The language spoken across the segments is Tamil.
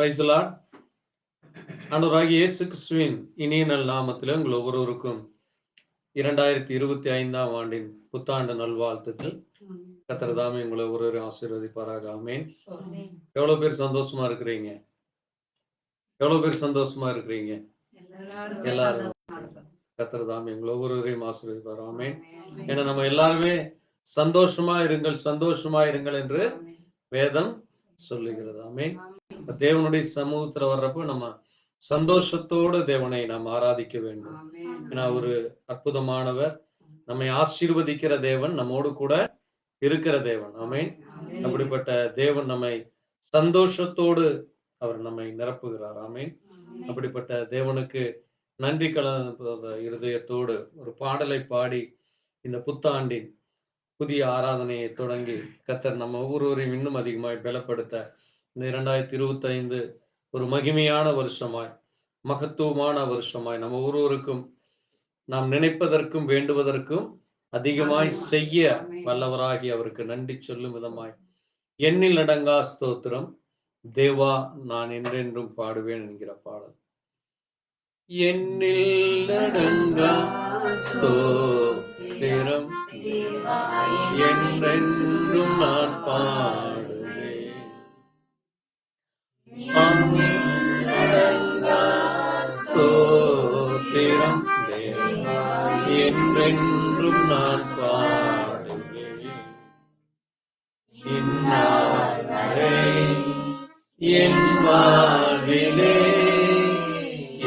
Praise the Lord. ஆண்டவராகிய இயேசு கிறிஸ்துவின் இனிய நல் நாமத்திலே உங்கள் ஒவ்வொருவருக்கும் 2025 ஆண்டின் புத்தாண்டு நல்வாழ்த்துக்கள். கர்த்தர் தாமே உங்களை ஒவ்வொருவரையும் ஆசீர்வதிப்பாராக. ஆமென். எவ்வளவு பேர் சந்தோஷமா இருக்கிறீங்க? எவ்வளவு பேர் சந்தோஷமா இருக்கிறீங்க? எல்லாரும். கர்த்தர் தாமே உங்களை ஒவ்வொருவரையும் ஆசீர்வதிப்பார். ஆமென். ஏன்னா நம்ம எல்லாருமே சந்தோஷமா இருங்கள் என்று வேதம் சொல்லுகிறது. ஆமென். தேவனுடைய சமூகத்துல வர்றப்போ நம்ம சந்தோஷத்தோடு தேவனை நாம் ஆராதிக்க வேண்டும். ஏன்னா ஒரு அற்புதமானவர், நம்மை ஆசீர்வதிக்கிற தேவன், நம்மோடு கூட இருக்கிற தேவன். ஆமென். அப்படிப்பட்ட தேவன் நம்மை சந்தோஷத்தோடு அவர் நம்மை நிரப்புகிறார். ஆமென். அப்படிப்பட்ட தேவனுக்கு நன்றி கலந்த இருதயத்தோடு ஒரு பாடலை பாடி இந்த புத்தாண்டின் புதிய ஆராதனையை தொடங்கி கர்த்தர் நம்ம ஒவ்வொருவரையும் இன்னும் அதிகமாய் பலப்படுத்த இந்த 2025 ஒரு மகிமையான வருஷமாய், மகத்துவமான வருஷமாய், நம்ம ஒவ்வொருவருக்கும் நாம் நினைப்பதற்கும் வேண்டுவதற்கும் அதிகமாய் செய்ய வல்லவராகி அவருக்கு நன்றி சொல்லும் விதமாய் எண்ணில் அடங்கா ஸ்தோத்திரம் தேவா நான் என்றென்றும் பாடுவேன் என்கிற பாடல். எண்ணில் அடங்கா ஸ்தோத்திரம் என்றென்றும் நான் பாடுவேன். ஸ்தோத்திரம் தேவா என்றென்றும் நான் பாடுவேன். இந்நாள் வரை என் வாழ்விலே,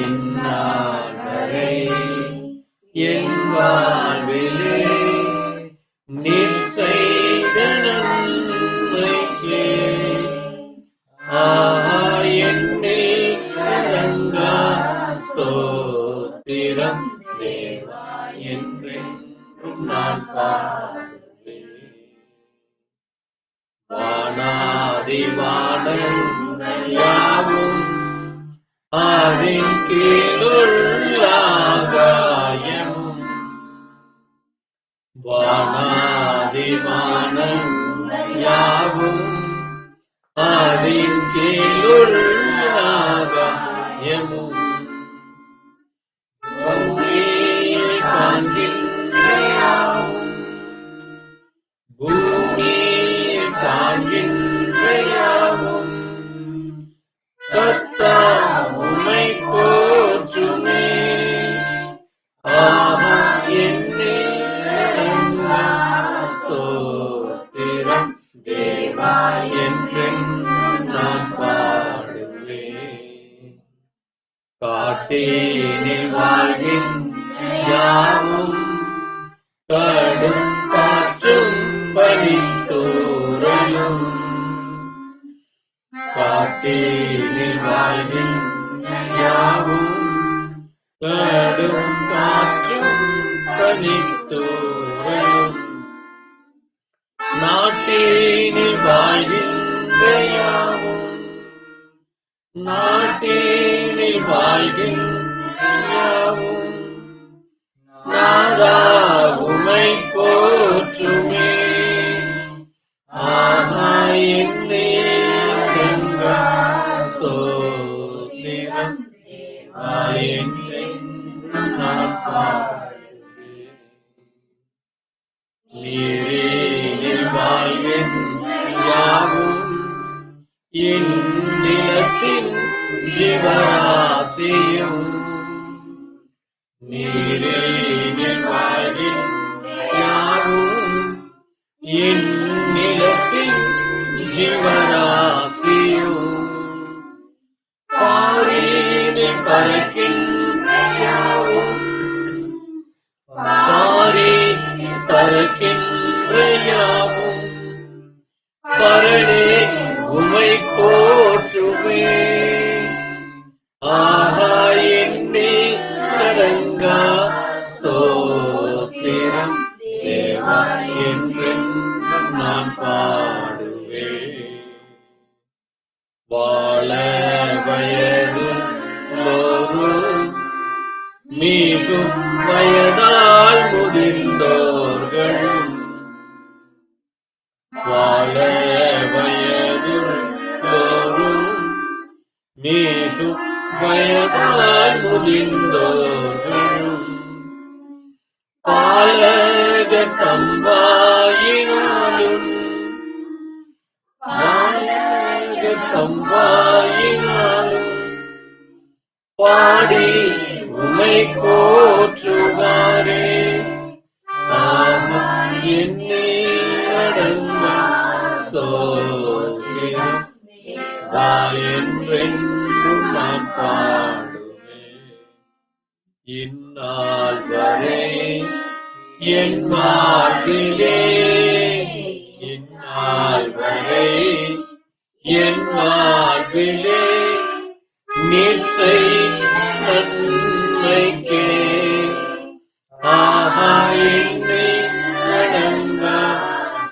இந்நாள் வரை என் வாழ்விலே நீர் செய்த நன்மைக்கே எண்ணில் அடங்கா ஸ்தோத்திரம் தேவா என்றென்றும் நான் பாடுவேன். வானாதி வானங்கள் யாவும் அதின் கீழுள்ள ஆகாயமும், வானாதி வானங்கள் யாவும் அதின் கீழுள்ள ஆகாயமும், பூமியில் காண்கின்ற யாவும், பூமியில் காண்கின்ற யாவும் கர்த்தர் உம்மை போற்றுமே. ஆஹா எண்ணில் அடங்கா ஸ்தோத்திரம் தேவா என்றென்றும் நான் பாடுவேன். காட்டினில் வாழ்கின்ற யாவும் கடும் காற்றும் பனித்தூறலும், காட்டினில் வாழ்கின்ற யாவும் கடும் காற்றும் பனித்தூறலும், நாட்டினில் வாழ்கின்ற யாவும், நாட்டினில் வாழ்கின்ற யாவும் நாதா உம்மை போற்றுமே. ஆஹா எண்ணில் அடங்கா ஸ்தோத்திரம் தேவா என்றென்றும் நான் பாடுவேன். நீரினில் வாழ்கின்ற யாவும் என் நிலத்தின் ஜீவராசியும், நீரினில் வாழ்கின்ற யாவும் என் நிலத்தின் ஜீவராசியும், பாரினில் பறக்கின்ற யாவும், பாரினில் பறக்கின்ற யாவும் பரணே உம்மை போற்றுமே. ஆஹா எண்ணில் அடங்கா ஸ்தோத்திரம் தேவா என்றென்றும் நான் பாடுவேன். வாழ வயதுள்ளோரும் மிகும் வயதால் முதிர்ந்தோர்களும், வாழ வயதுள்ளோரும் வயதால் முதிர்ந்தோர்களும் பாலக தம்பாயினாலும் தம்பாயினாலும் பாடி உமை போற்றுவாரே. என்னை நடந்த சோதரம் என்றென்றும் நான் பாடுவேன். இந்நாள் வரை என் வாழ்விலே, இந்நாள் வரை என் வாழ்விலே நீர் நன்மைக்கே ஆஹா என்னை நடந்த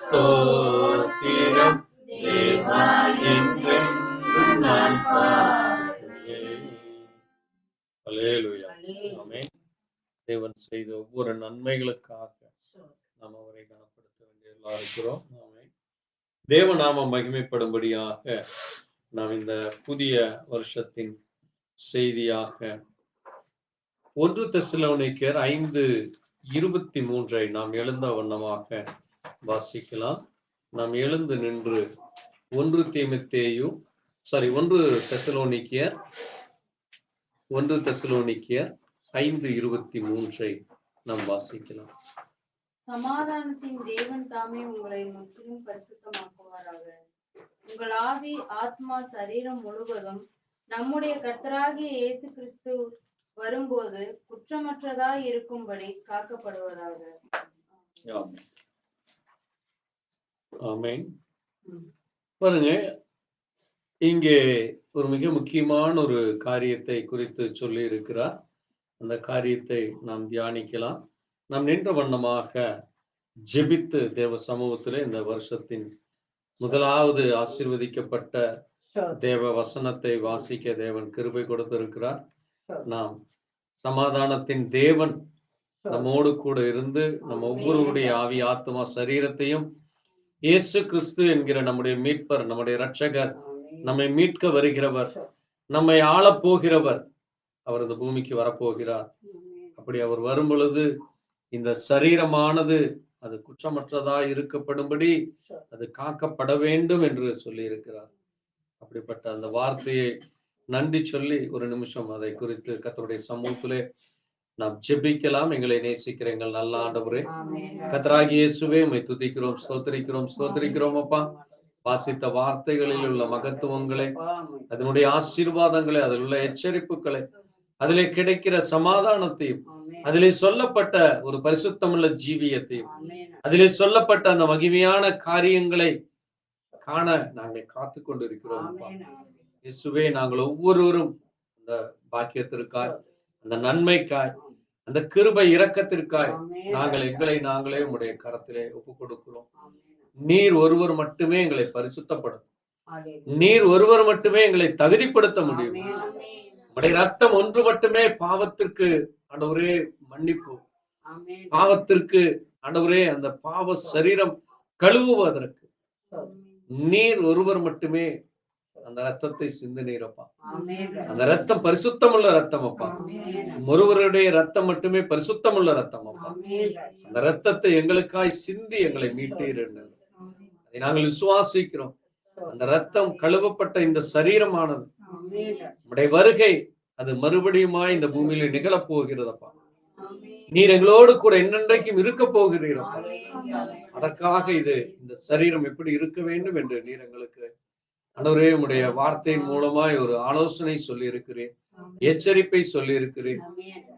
ஸ்தோத்திரம் தேவா என்றென்றும் நான் பாடுவேன். அல்லேலூயா. ஆமென். தேவன் செய்த ஒவ்வொரு நன்மைகளுக்காக நாம் அவரை கனப்படுத்த வேண்டியவர்களாக இருக்கிறோம். தேவ நாம மகிமைப்படும்படியாக நாம் இந்த புதிய வருஷத்தின் செய்தியாக 1 தெசலோனிக்கேயர் 5:23 நாம் எழுந்த வண்ணமாக வாசிக்கலாம். நாம் எழுந்து நின்று 1 தெசலோனிக்கேயர் 5:23 நாம் வாசிக்கலாம். சமாதானத்தின் தேவன் தாமே உங்களை முற்றிலும் பரிசுத்தமாக்குவாராக. உங்கள் ஆவி, ஆத்மா, சரீரம் முழுவதும் நம்முடைய கர்த்தராகிய இயேசு கிறிஸ்து வரும்போது குற்றமற்றதாய் இருக்கும்படி காக்கப்படுவதாக. ஆமென். பாருங்க, இங்கே ஒரு மிக முக்கியமான ஒரு காரியத்தை குறித்து சொல்லி இருக்கிறார். அந்த காரியத்தை நாம் தியானிக்கலாம். நாம் நின்ற வண்ணமாக ஜெபித்து தேவ சமூகத்திலே இந்த வருஷத்தின் முதலாவது ஆசீர்வதிக்கப்பட்ட தேவ வசனத்தை வாசிக்க தேவன் கிருபை கொடுத்திருக்கிறார். நாம் சமாதானத்தின் தேவன் நம்மோடு கூட இருந்து நம்ம ஒவ்வொருடைய ஆவி, ஆத்மா, சரீரத்தையும் இயேசு கிறிஸ்து என்கிற நம்முடைய மீட்பர், நம்முடைய இரட்சகர், நம்மை மீட்க வருகிறவர், நம்மை ஆளப் போகிறவர், அவர் இந்த பூமிக்கு வரப்போகிறார். அப்படி அவர் வரும் பொழுது இந்த சரீரமானது அது குற்றமற்றதா இருக்கப்படும்படி அது காக்கப்பட வேண்டும் என்று சொல்லி இருக்கிறார். அப்படிப்பட்ட அந்த வார்த்தையை நன்றி சொல்லி ஒரு நிமிஷம் அதை குறித்து கர்த்தருடைய சமூகத்திலே நாம் ஜெபிக்கலாம். எங்களை நேசிக்கிற எங்கள் நல்ல ஆண்டவரே, கர்த்தராகிய இயேசுவே, உம்மை துதிக்கிறோம், ஸ்தோத்திரிக்கிறோம் அப்பா. வாசித்த வார்த்தைகளில் உள்ள மகத்துவங்களை, அதனுடைய ஆசீர்வாதங்களை, அதில் உள்ள எச்சரிப்புகளை, அதிலே கிடைக்கிற சமாதானத்தையும், அதிலே சொல்லப்பட்ட ஒரு பரிசுத்தமுள்ள ஜீவியத்தையும், அதிலே சொல்லப்பட்ட அந்த மகிமையான காரியங்களை காண நாங்கள் காத்து கொண்டிருக்கிறோம். இயேசுவே, நாங்கள் ஒவ்வொருவரும் அந்த பாக்கியத்திற்காய், அந்த நன்மைக்காய், அந்த கிருபை இரக்கத்திற்காய் நாங்கள் எங்களை நாங்களே உம்முடைய கரத்திலே ஒப்புக் கொடுக்கிறோம். நீர் ஒருவர் மட்டுமே எங்களை பரிசுத்தப்படும். நீர் ஒருவர் மட்டுமே எங்களை தகுதிப்படுத்த முடியும். உம்முடைய ரத்தம் ஒன்று மட்டுமே பாவத்திற்கு ஆண்டவரே மன்னிப்பு, பாவத்திற்கு ஆண்டவரே அந்த பாவ சரீரம் கழுவுவதற்கு நீர் ஒருவர் மட்டுமே அந்த ரத்தத்தை சிந்தினீரப்பா. அந்த ரத்தம் பரிசுத்தமுள்ள ரத்தம் அப்பா. ஒருவருடைய ரத்தம் மட்டுமே பரிசுத்தமுள்ள ரத்தம் அப்பா. அந்த ரத்தத்தை எங்களுக்காய் சிந்தி எங்களை மீட்டீர். அதை நாங்கள் விசுவாசிக்கிறோம். அந்த ரத்தம் கழுவப்பட்ட இந்த சரீரமானது உம்முடைய வருகை அது மறுபடியுமாய் இந்த பூமியில நிகழப் போகிறதப்பா. நீர் எங்களோடு கூட என்னென்றைக்கும் இருக்க போகிறீரப்பா. அதற்காக இது இந்த சரீரம் எப்படி இருக்க வேண்டும் என்று நீர் எங்களுக்கு ஆண்டவரே உம்முடைய வார்த்தையின் மூலமாய் ஒரு ஆலோசனை சொல்லி இருக்கிறேன், எச்சரிப்பை சொல்லி இருக்கிறேன்,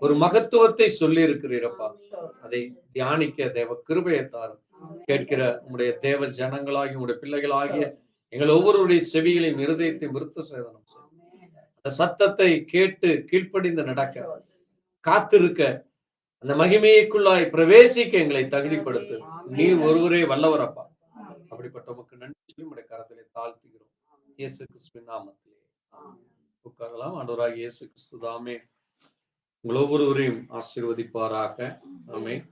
ஒரு மகத்துவத்தை சொல்லி இருக்கிறீரப்பா. அதை தியானிக்க தேவ கிருபையை தாரும். கேட்கிற உம்முடைய தேவ ஜனங்களாகி உம்முடைய பிள்ளைகளாகிய எங்கள் ஒவ்வொருடைய செவிகளையும் இருதயத்தையும் விருத்த சேதனம் செய்யும். அந்த சத்தத்தை கேட்டு கீழ்ப்படிந்து நடக்க, காத்திருக்க, அந்த மகிமைக்குள்ளாய் பிரவேசிக்க எங்களை தகுதிப்படுத்து. நீர் ஒருவரே வல்லவரப்பா. அப்படிப்பட்ட உமக்கு நன்றி சொல்லி உம்முடைய கரத்திலே தாழ்த்துகிறோம். இயேசு கிறிஸ்துவின் நாமத்திலே உட்காரலாம். ஆண்டவராகிய இயேசு கிறிஸ்து தாமே உங்கள் ஒவ்வொருவரையும் ஆசீர்வதிப்பாராக. ஆமென்.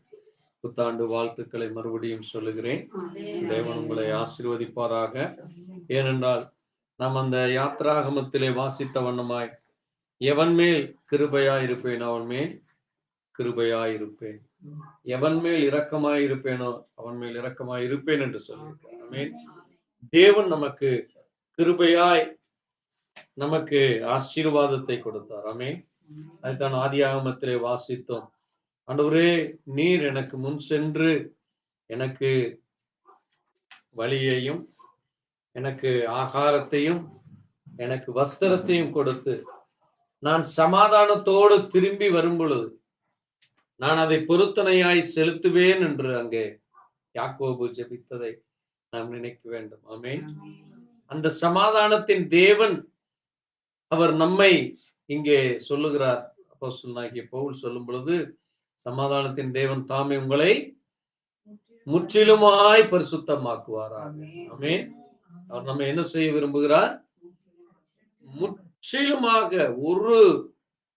புத்தாண்டு வாழ்த்துக்களை மறுபடியும் சொல்லுகிறேன். தேவன் உங்களை ஆசீர்வதிப்பாராக. ஏனென்றால் நாம் அந்த யாத்ராகமத்திலே வாசித்த வண்ணமாய் எவன் மேல் கிருபையாயிருப்பேன் அவன் மேல் கிருபையாயிருப்பேன், எவன் மேல் இரக்கமாயிருப்பேனோ அவன் மேல் இரக்கமாயிருப்பேன் என்று சொல்லியிருக்கார். ஆமென். தேவன் நமக்கு கிருபையாய் நமக்கு ஆசீர்வாதத்தை கொடுத்தார். ஆமென். அதுதான் ஆதியாகமத்திலே வாசித்தோம். ஆண்டவரே, நீர் எனக்கு முன் சென்று எனக்கு வழியையும் எனக்கு ஆகாரத்தையும் எனக்கு வஸ்திரத்தையும் கொடுத்து நான் சமாதானத்தோடு திரும்பி வரும் பொழுது நான் அதை பொருத்தனையாய் செலுத்துவேன் என்று அங்கே யாக்கோபு ஜெபித்ததை நாம் நினைக்க வேண்டும். ஆமென். அந்த சமாதானத்தின் தேவன் அவர் நம்மை இங்கே சொல்லுகிறார். அப்போஸ்தலனாகிய பவுல் சொல்லும் பொழுது, சமாதானத்தின் தேவன் தாமே உங்களை முற்றிலுமாய் பரிசுத்தமாக்குவாராக. ஆமென். அவர் நம்ம என்ன செய்ய விரும்புகிறார்? முற்றிலுமாக ஒரு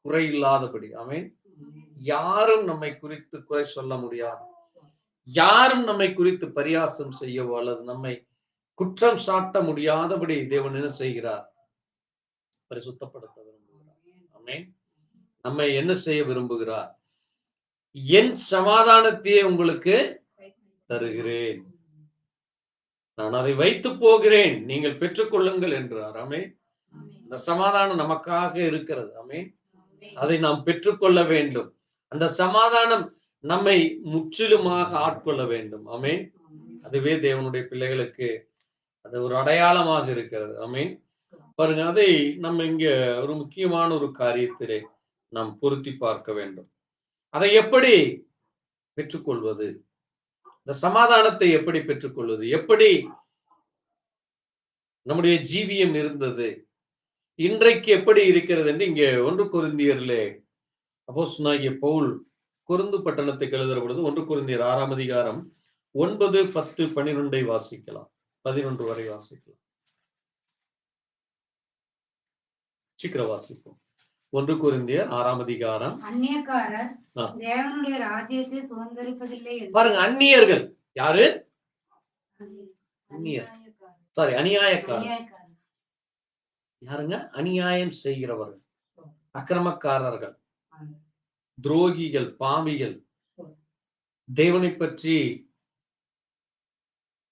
குறை இல்லாதபடி. ஆமென். யாரும் நம்மை குறித்து குறை சொல்ல முடியாது, யாரும் நம்மை குறித்து பரியாசம் செய்யவோ அல்லது நம்மை குற்றம் சாட்ட முடியாதபடி தேவன் என்ன செய்கிறார்? பரிசுத்தப்படுத்த விரும்புகிறார். ஆமென். நம்மை என்ன செய்ய விரும்புகிறார்? என் சமாதானத்தையே உங்களுக்கு தருகிறேன், நான் அதை வைத்து போகிறேன், நீங்கள் பெற்றுக்கொள்ளுங்கள் என்றார். ஆமென். அந்த சமாதானம் நமக்காக இருக்கிறது. ஆமென். அதை நாம் பெற்றுக்கொள்ள வேண்டும். அந்த சமாதானம் நம்மை முற்றிலுமாக ஆட்கொள்ள வேண்டும். ஆமென். அதுவே தேவனுடைய பிள்ளைகளுக்கு அது ஒரு அடையாளமாக இருக்கிறது. ஆமென். பாருங்க, அதை நம்ம இங்க ஒரு முக்கியமான ஒரு காரியத்திலே நாம் பொருத்தி பார்க்க வேண்டும். அதை எப்படி பெற்றுக்கொள்வது? இந்த சமாதானத்தை எப்படி பெற்றுக்கொள்வது? எப்படி நம்முடைய ஜீவியம் இருந்தது, இன்றைக்கு எப்படி இருக்கிறது என்று இங்கே 1 கொரிந்தியரிலே அப்போஸ்தலனாகிய பவுல் கொரிந்து பட்டணத்துக்கு எழுதுகிற பொழுது 1 கொரிந்தியர் 6ஆம் அதிகாரம் 9, 10, 12 வாசிக்கலாம். 11 வரை வாசிக்கலாம். சீக்கிரம் வாசிப்போம். 1 கொரிந்தியர் 6ஆம் அதிகாரம். அந்நியக்காரர் தேவனுடைய ராஜ்யத்தை சுதந்தரிப்பதில்லை. பாருங்க, அந்நியர்கள் யாரு? அந்நியர், சாரி, அநியாயக்காரர். யாருங்க? அநியாயம் செய்கிறவர்கள், அக்கிரமக்காரர்கள், துரோகிகள், பாவிகள், தேவனை பற்றி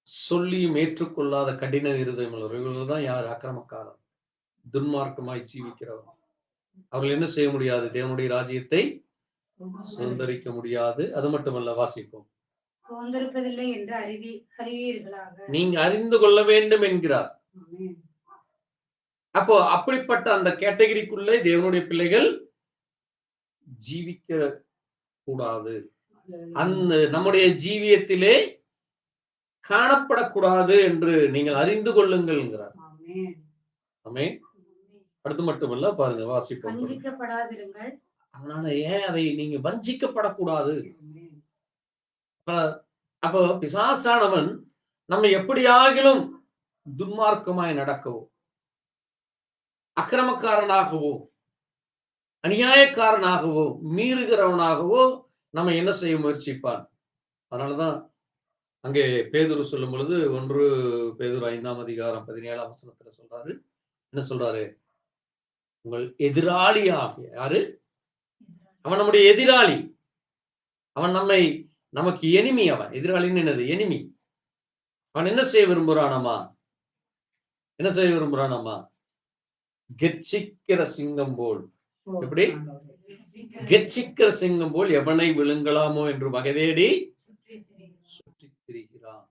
சொல்லியும் ஏற்றுக்கொள்ளாத கடின இருதயம் உள்ளவர்கள் தான் யார்? அக்கிரமக்காரர், துன்மார்க்கமாய் ஜீவிக்கிறவர். அவர்கள் என்ன செய்ய முடியாது? தேவனுடைய ராஜ்யத்தை சுதந்தரிக்க முடியாது. அது மட்டுமல்ல, வாசிப்போம். சுதந்தரிப்பதில்லை என்று அறிவீர்களாக, நீங்க அறிந்து கொள்ள வேண்டும் என்கிறார். அப்போ அப்படிப்பட்ட அந்த கேட்டகரிக்குள்ளே தேவனுடைய பிள்ளைகள் ஜீவிக்க கூடாது, அந்த நம்முடைய ஜீவியத்திலே காணப்படக்கூடாது என்று நீங்கள் அறிந்து கொள்ளுங்கள் என்கிறார். ஆமென். அடுத்து மட்டுமல்ல, பாருங்க, வாசிப்போம். வஞ்சிக்கப்படாதிருங்கள். அதனால ஏன் அதை நீங்க வஞ்சிக்கப்படக்கூடாது? அப்போ பிசாசானவன் நம்ம எப்படியாகிலும் துன்மார்க்கமாய் நடக்கவோ, அக்கிரமக்காரனாகவோ, அநியாயக்காரனாகவோ, மீறுகிறவனாகவோ நம்ம என்ன செய்ய முயற்சிப்பான். அதனாலதான் அங்கே பேதுரு சொல்லும் பொழுது 1 பேதுரு 5ஆம் அதிகாரம் 17ஆம் வசனத்துல சொல்றாரு. என்ன சொல்றாரு? உங்கள் எதிராளியாக, யாரு? அவன் நம்முடைய எதிராளி. அவன் நமக்கு எனிமி. அவன் எதிராளின்னு என்னது? எனிமி. அவன் என்ன செய்ய விரும்புறானாமா? என்ன செய்ய விரும்புறானாமா? கெர்ச்சிக்கிற சிங்கம் போல். எப்படி? கெர்ச்சிக்கிற சிங்கம் போல் எவனை விழுங்கலாமோ என்று வகை தேடி சுற்றி திரிகிறான்.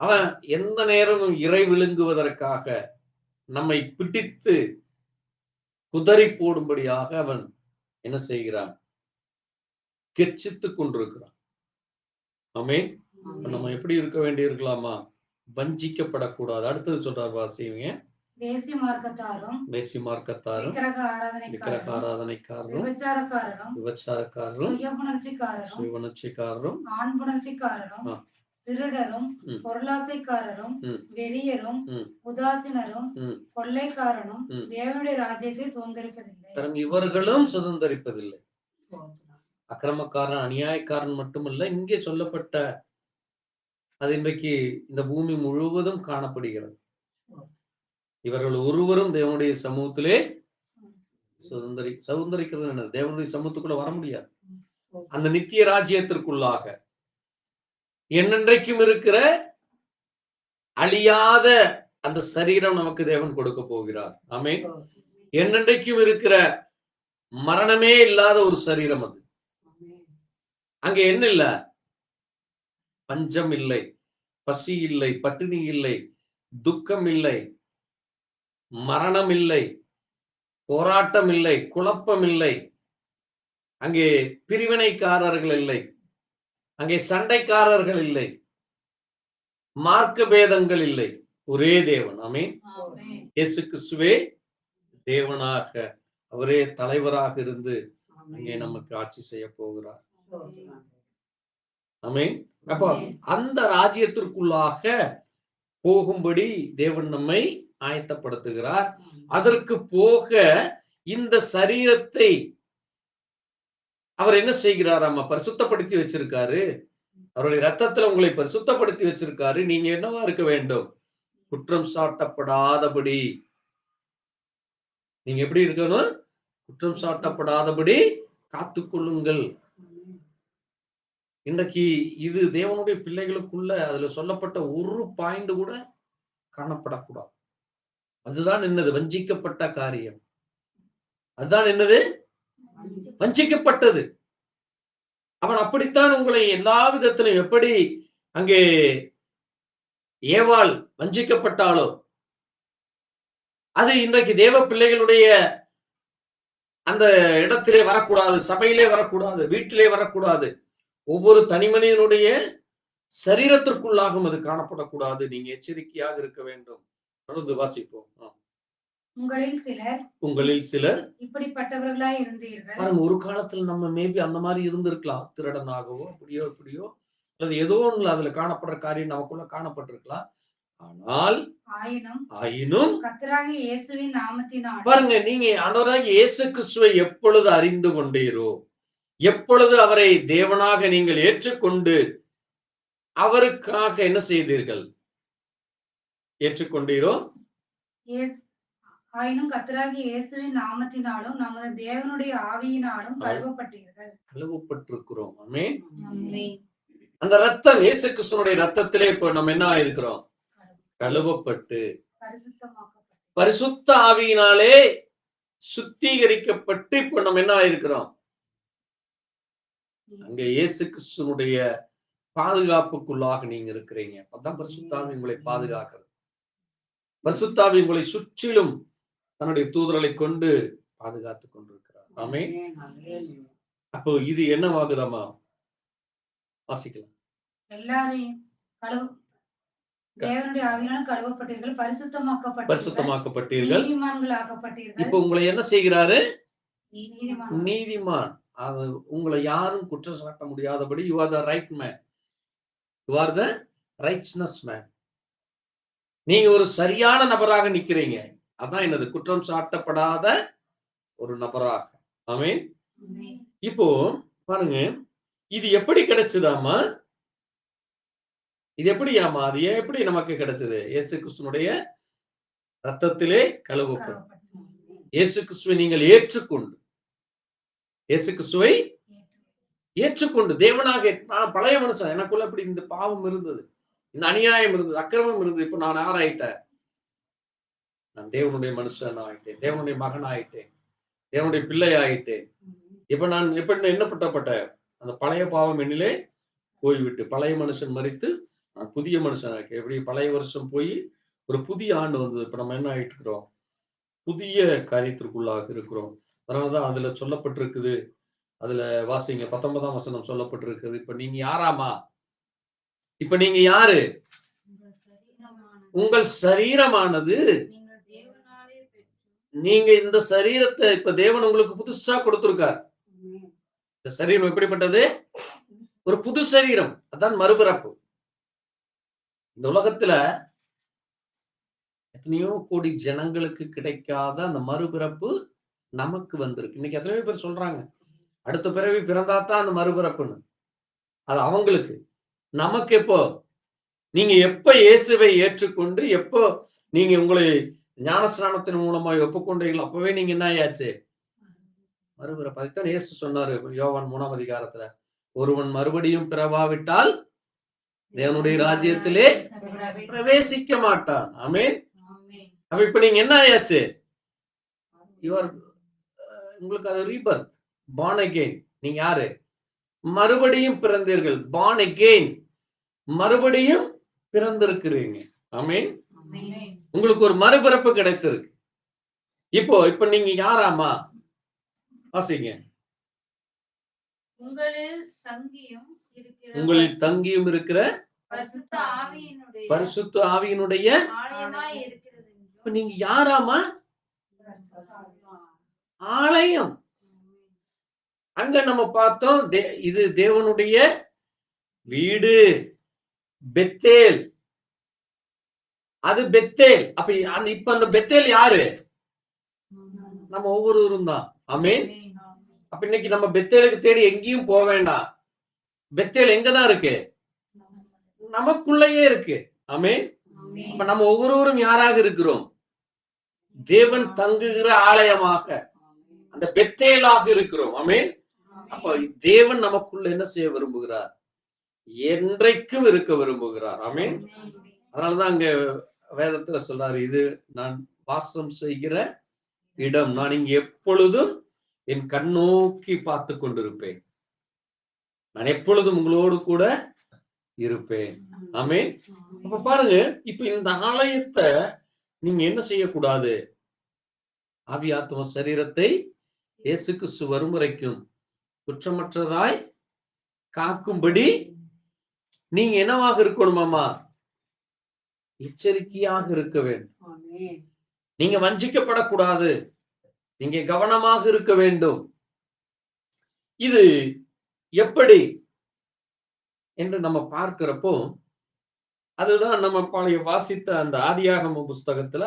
அவன் எந்த நேரமும் இறை விழுங்குவதற்காக நம்மை பிடித்து குதறி போடும்படியாக அவன் என்ன செய்கிறான்? கெர்ச்சித்துக் கொண்டிருக்கிறான். ஆமென். நம்ம எப்படி இருக்க வேண்டி இருக்கலாமா? வஞ்சிக்கப்படக்கூடாது. அடுத்தது சொல்றார், வாசிங்க. வேசி மார்க்கத்தாரும், விக்கிரக ஆராதனைக்காரரும், விபச்சாரக்காரரும், சுயபுணர்ச்சிக்காரரும், ஆண்புணர்ச்சிக்காரரும், திருடரும், பொருளாசைக்காரரும், வெறியரும், உதாசீனரும், கொள்ளைக்காரனும் தேவனுடைய ராஜ்யத்தை சுதந்தரிப்பதில்லை. இவர்களும் சுதந்தரிப்பதில்லை. அக்கிரமக்காரன், அநியாயக்காரன் மட்டுமல்ல, இங்கே சொல்லப்பட்ட அது இன்றைக்கு இந்த பூமி முழுவதும் காணப்படுகிறது. இவர்கள் ஒருவரும் தேவனுடைய சமூகத்திலே சுதந்திரிக்கிறது என்ன? தேவனுடைய சமூகத்துக்குள்ள வர முடியாது. அந்த நித்திய ராஜ்யத்திற்குள்ளாக என்னென்றைக்கும் இருக்கிற அழியாத அந்த சரீரம் நமக்கு தேவன் கொடுக்க போகிறார். ஆமென். என்னென்றைக்கும் இருக்கிற மரணமே இல்லாத ஒரு சரீரம் அது. அங்க என்ன இல்ல? பஞ்சம் இல்லை, பசி இல்லை, பட்டினி இல்லை, துக்கம் இல்லை, மரணம் இல்லை, போராட்டம் இல்லை, குழப்பம் இல்லை, அங்கே பிரிவினைக்காரர்கள் இல்லை, அங்கே சண்டைக்காரர்கள் இல்லை, மார்க்க பேதங்கள் இல்லை. ஒரே தேவன். ஆமென். இயேசு கிறிஸ்துவே தேவனாக, அவரே தலைவராக இருந்து அங்கே நமக்கு ஆட்சி செய்ய போகிறார். ஆமென். அப்போ அந்த ராஜ்யத்திற்குள்ளாக போகும்படி தேவன் நம்மை ஆயத்தப்படுத்துகிறார். அதற்கு போக இந்த சரீரத்தை அவர் என்ன செய்கிறார்? பரிசுத்தப்படுத்தி வச்சிருக்காரு. அவருடைய ரத்தத்துல உங்களை பரிசுத்தப்படுத்தி வச்சிருக்காரு. நீங்க என்னவா இருக்க வேண்டும்? குற்றம் சாட்டப்படாதபடி. நீங்க எப்படி இருக்கணும்? குற்றம் சாட்டப்படாதபடி காத்துக்கொள்ளுங்கள். இன்றைக்கு இது தேவனுடைய பிள்ளைகளுக்குள்ள அதுல சொல்லப்பட்ட ஒரு பாயிண்ட் கூட காணப்படக்கூடாது. அதுதான் என்னது? வஞ்சிக்கப்பட்ட காரியம். அதுதான் என்னது? வஞ்சிக்கப்பட்டது. அவன் அப்படித்தான் உங்களை எல்லா விதத்திலும், எப்படி அங்கே ஏவாள் வஞ்சிக்கப்பட்டாலோ, அது இன்றைக்கு தேவ பிள்ளைகளுடைய அந்த இடத்திலே வரக்கூடாது, சபையிலே வரக்கூடாது, வீட்டிலே வரக்கூடாது. ஒவ்வொரு தனிமனிதனுடைய சரீரத்திற்குள்ளாகவும் அது காணப்படக்கூடாது. நீங்க எச்சரிக்கையாக இருக்க வேண்டும். தொடர்ந்து வாசிப்போம். உங்களில் சிலர் இப்படிப்பட்டவர்களாய் இருந்தீர்கள். பாருங்க, ஒரு காலத்துல நம்ம மேபி அந்த மாதிரி இருந்திருக்கலாம். திருடனாகவோ அப்படியோ இப்படியோ, அல்லது ஏதோ ஒண்ணு அதுல காணப்படுற காரியம் நமக்குள்ள காணப்பட்டிருக்கலாம். ஆனால் ஆயினும் கர்த்தராகிய இயேசுவின் நாமத்தினால், பாருங்க, நீங்க ஆண்டவராகிய இயேசு கிறிஸ்துவை எப்பொழுது அறிந்து கொண்டீரோ, எப்பொழுது அவரை தேவனாக நீங்கள் ஏற்றுக்கொண்டு அவருக்காக என்ன செய்தீர்கள்? ஏற்றுக்கொண்டீரோ, ஆயினும் கர்த்தராகிய இயேசுவின் நாமத்தினாலும் நமது தேவனுடைய ஆவியினாலும் கழுவப்பட்டீர்கள். கழுவப்பட்டிருக்கிறோம். ஆமென். அந்த ரத்தம், இயேசு கிறிஸ்துவினுடைய ரத்தத்திலே இப்ப நம்ம என்ன ஆயிருக்கிறோம்? கழுவப்பட்டு பரிசுத்த ஆவியினாலே சுத்திகரிக்கப்பட்டு இப்ப நம்ம என்ன ஆயிருக்கிறோம்? அங்க இயேசு கிறிஸ்துவினுடைய பாதுகாப்புக்குள்ளாக நீங்க இருக்கிறீங்க. அதான் பரிசுத்த ஆவி உங்களை பாதுகாக்கிறது. பரிசுத்த ஆவி உங்களை சுற்றிலும் தன்னுடைய தூதர்களை கொண்டு பாதுகாத்துக் கொண்டிருக்கிறார். ஆமென். அப்போ இது என்னவாகுதாமா? வாசிக்கலாம். எல்லாரையும் தேவனுடைய ஆவியினால் கழுவப்பட்டீர்கள், பரிசுத்தமாக்கப்பட்டீர்கள், நீதிமான்களாக்கப்பட்டீர்கள். இப்போ உங்களை என்ன செய்கிறாரு? நீதிமான். உங்களை யாரும் குற்றம் சாட்ட முடியாதபடி you are the right man, you are the righteousness man. நீங்க ஒரு சரியான நபராக நிக்கிறீங்க. அதான் என்னது? குற்றம் சாட்டப்படாத ஒரு நபராக. ஆமென். இப்போ பாருங்க, இது எப்படி கிடைச்சதாமா? இது எப்படியாமா? அது எப்படி நமக்கு கிடைச்சது? இயேசு கிறிஸ்துனுடைய ரத்தத்திலே கழுவப்படும். இயேசு கிறிஸ்துவை நீங்கள் ஏற்றுக்கொண்டு, இயேசு கிறிஸ்துவை ஏற்றுக்கொண்டு தேவனாக, நான் பழைய மனுஷன், எனக்குள்ள இப்படி இந்த பாவம் இருந்தது, இந்த அநியாயம் இருந்தது, அக்கிரமம் இருந்தது. இப்ப நான் யாராயிட்டேன்? நான் தேவனுடைய மனுஷன் ஆயிட்டேன், தேவனுடைய மகன் ஆயிட்டேன், தேவனுடைய பிள்ளை ஆயிட்டேன். இப்ப நான் எப்படி என்னப்பட்டப்பட்ட அந்த பழைய பாவம் என்னிலே போய்விட்டு, பழைய மனுஷன் மரித்து நான் புதிய மனுஷன் ஆயிட்டேன். எப்படி பழைய வருஷம் போய் ஒரு புதிய ஆண்டு வந்தது. இப்ப நம்ம என்ன ஆயிட்டு இருக்கிறோம்? புதிய காரியத்திற்குள்ளாக இருக்கிறோம். அதனாலதான் அதுல சொல்லப்பட்டிருக்குது. அதுல வாசிங்க, 19ஆம் வசனம் சொல்லப்பட்டிருக்குது. இப்ப நீங்க யாராமா? இப்ப நீங்க யாரு? உங்கள் சரீரமானது, நீங்க இந்த சரீரத்தை இப்ப தேவன் உங்களுக்கு புதுசா கொடுத்திருக்கார். இந்த சரீரம் எப்படிப்பட்டது? ஒரு புது சரீரம். அதான் மறுபிறப்பு. இந்த உலகத்துல எத்தனையோ கோடி ஜனங்களுக்கு கிடைக்காத அந்த மறுபிறப்பு நமக்கு வந்திருக்கு. இன்னைக்கு எத்தனையோ பேர் சொல்றாங்க, அடுத்த பிறவி பிறந்தாதான் அந்த மறுபிறப்புன்னு. அது அவங்களுக்கு. நமக்கு எப்போ? நீங்க எப்ப இயேசுவை ஏற்றுக்கொண்டு, எப்போ நீங்க உங்களை ஞானஸ்நானத்தின் மூலமா ஒப்புக்கொண்டீங்களோ அப்பவே நீங்க என்ன ஆயாச்சு? மறுபிறப்பு. அதுதான் இயேசு சொன்னாரு யோவான் 3ஆம் அதிகாரத்துல, ஒருவன் மறுபடியும் பிறவாவிட்டால் தேவனுடைய ராஜ்யத்திலே பிரவேசிக்க மாட்டான். ஆமென். அப்ப இப்ப நீங்க என்ன ஆயாச்சு? உங்களுக்கு அது ரீபர்த், born again. நீங்க யாரு? மறுபடியும் பிறந்தீர்கள், born again. மறுபடியும் பிறந்திருக்கிறீங்க. ஆமென். உங்களுக்கு ஒரு மறுபிறப்பு கிடைத்திருக்கு. இப்ப நீங்க யாராமா? வாசிங்க. உங்களில் தங்கியும் இருக்கிற பரிசுத்த ஆவியினுடைய இப்ப நீங்க யாராமா? ஆலயம். அங்க நம்ம பார்த்தோம், இது தேவனுடைய வீடு, பெத்தேல். அது பெத்தேல். அப்ப இப்ப அந்த பெத்தேல் யாரு? நம்ம ஒவ்வொருவரும் தான். ஆமென். அப்ப இன்னைக்கு நம்ம பெத்தேலுக்கு தேடி எங்கேயும் போக வேண்டாம். பெத்தேல் எங்கதான் இருக்கு? நமக்குள்ளேயே இருக்கு. ஆமென். அப்ப நம்ம ஒவ்வொருவரும் யாராக இருக்கிறோம்? தேவன் தங்குகிற ஆலயமாக, அந்த பெத்தேலாக இருக்கிறோம். ஆமென். அப்ப தேவன் நமக்குள்ள என்ன செய்ய விரும்புகிறார்? என்றைக்கும் இருக்க விரும்புகிறார். ஆமென். அதனாலதான் அங்க வேதத்துல சொல்றாரு, இது நான் வாசம் செய்கிற இடம், நான் இங்க எப்பொழுதும் என் கண்ணோக்கி பார்த்து கொண்டிருப்பேன், நான் எப்பொழுதும் உங்களோடு கூட இருப்பேன். ஆமென். அப்ப பாருங்க, இப்ப இந்த ஆலயத்தை நீங்க என்ன செய்யக்கூடாது? ஆவி ஆத்தும சரீரத்தை இயேசு கிறிஸ்து வரும் வரைக்கும் குற்றமற்றதாய் காக்கும்படி நீங்க என்னவாக இருக்கணுமாமா? எச்சரிக்கையாக இருக்க வேண்டும். நீங்க வஞ்சிக்கப்படக்கூடாது, நீங்க கவனமாக இருக்க வேண்டும். இது எப்படி என்று நம்ம பார்க்கிறப்போ, அதுதான் நம்ம பழைய வாசித்த அந்த ஆதியாகம புஸ்தகத்துல,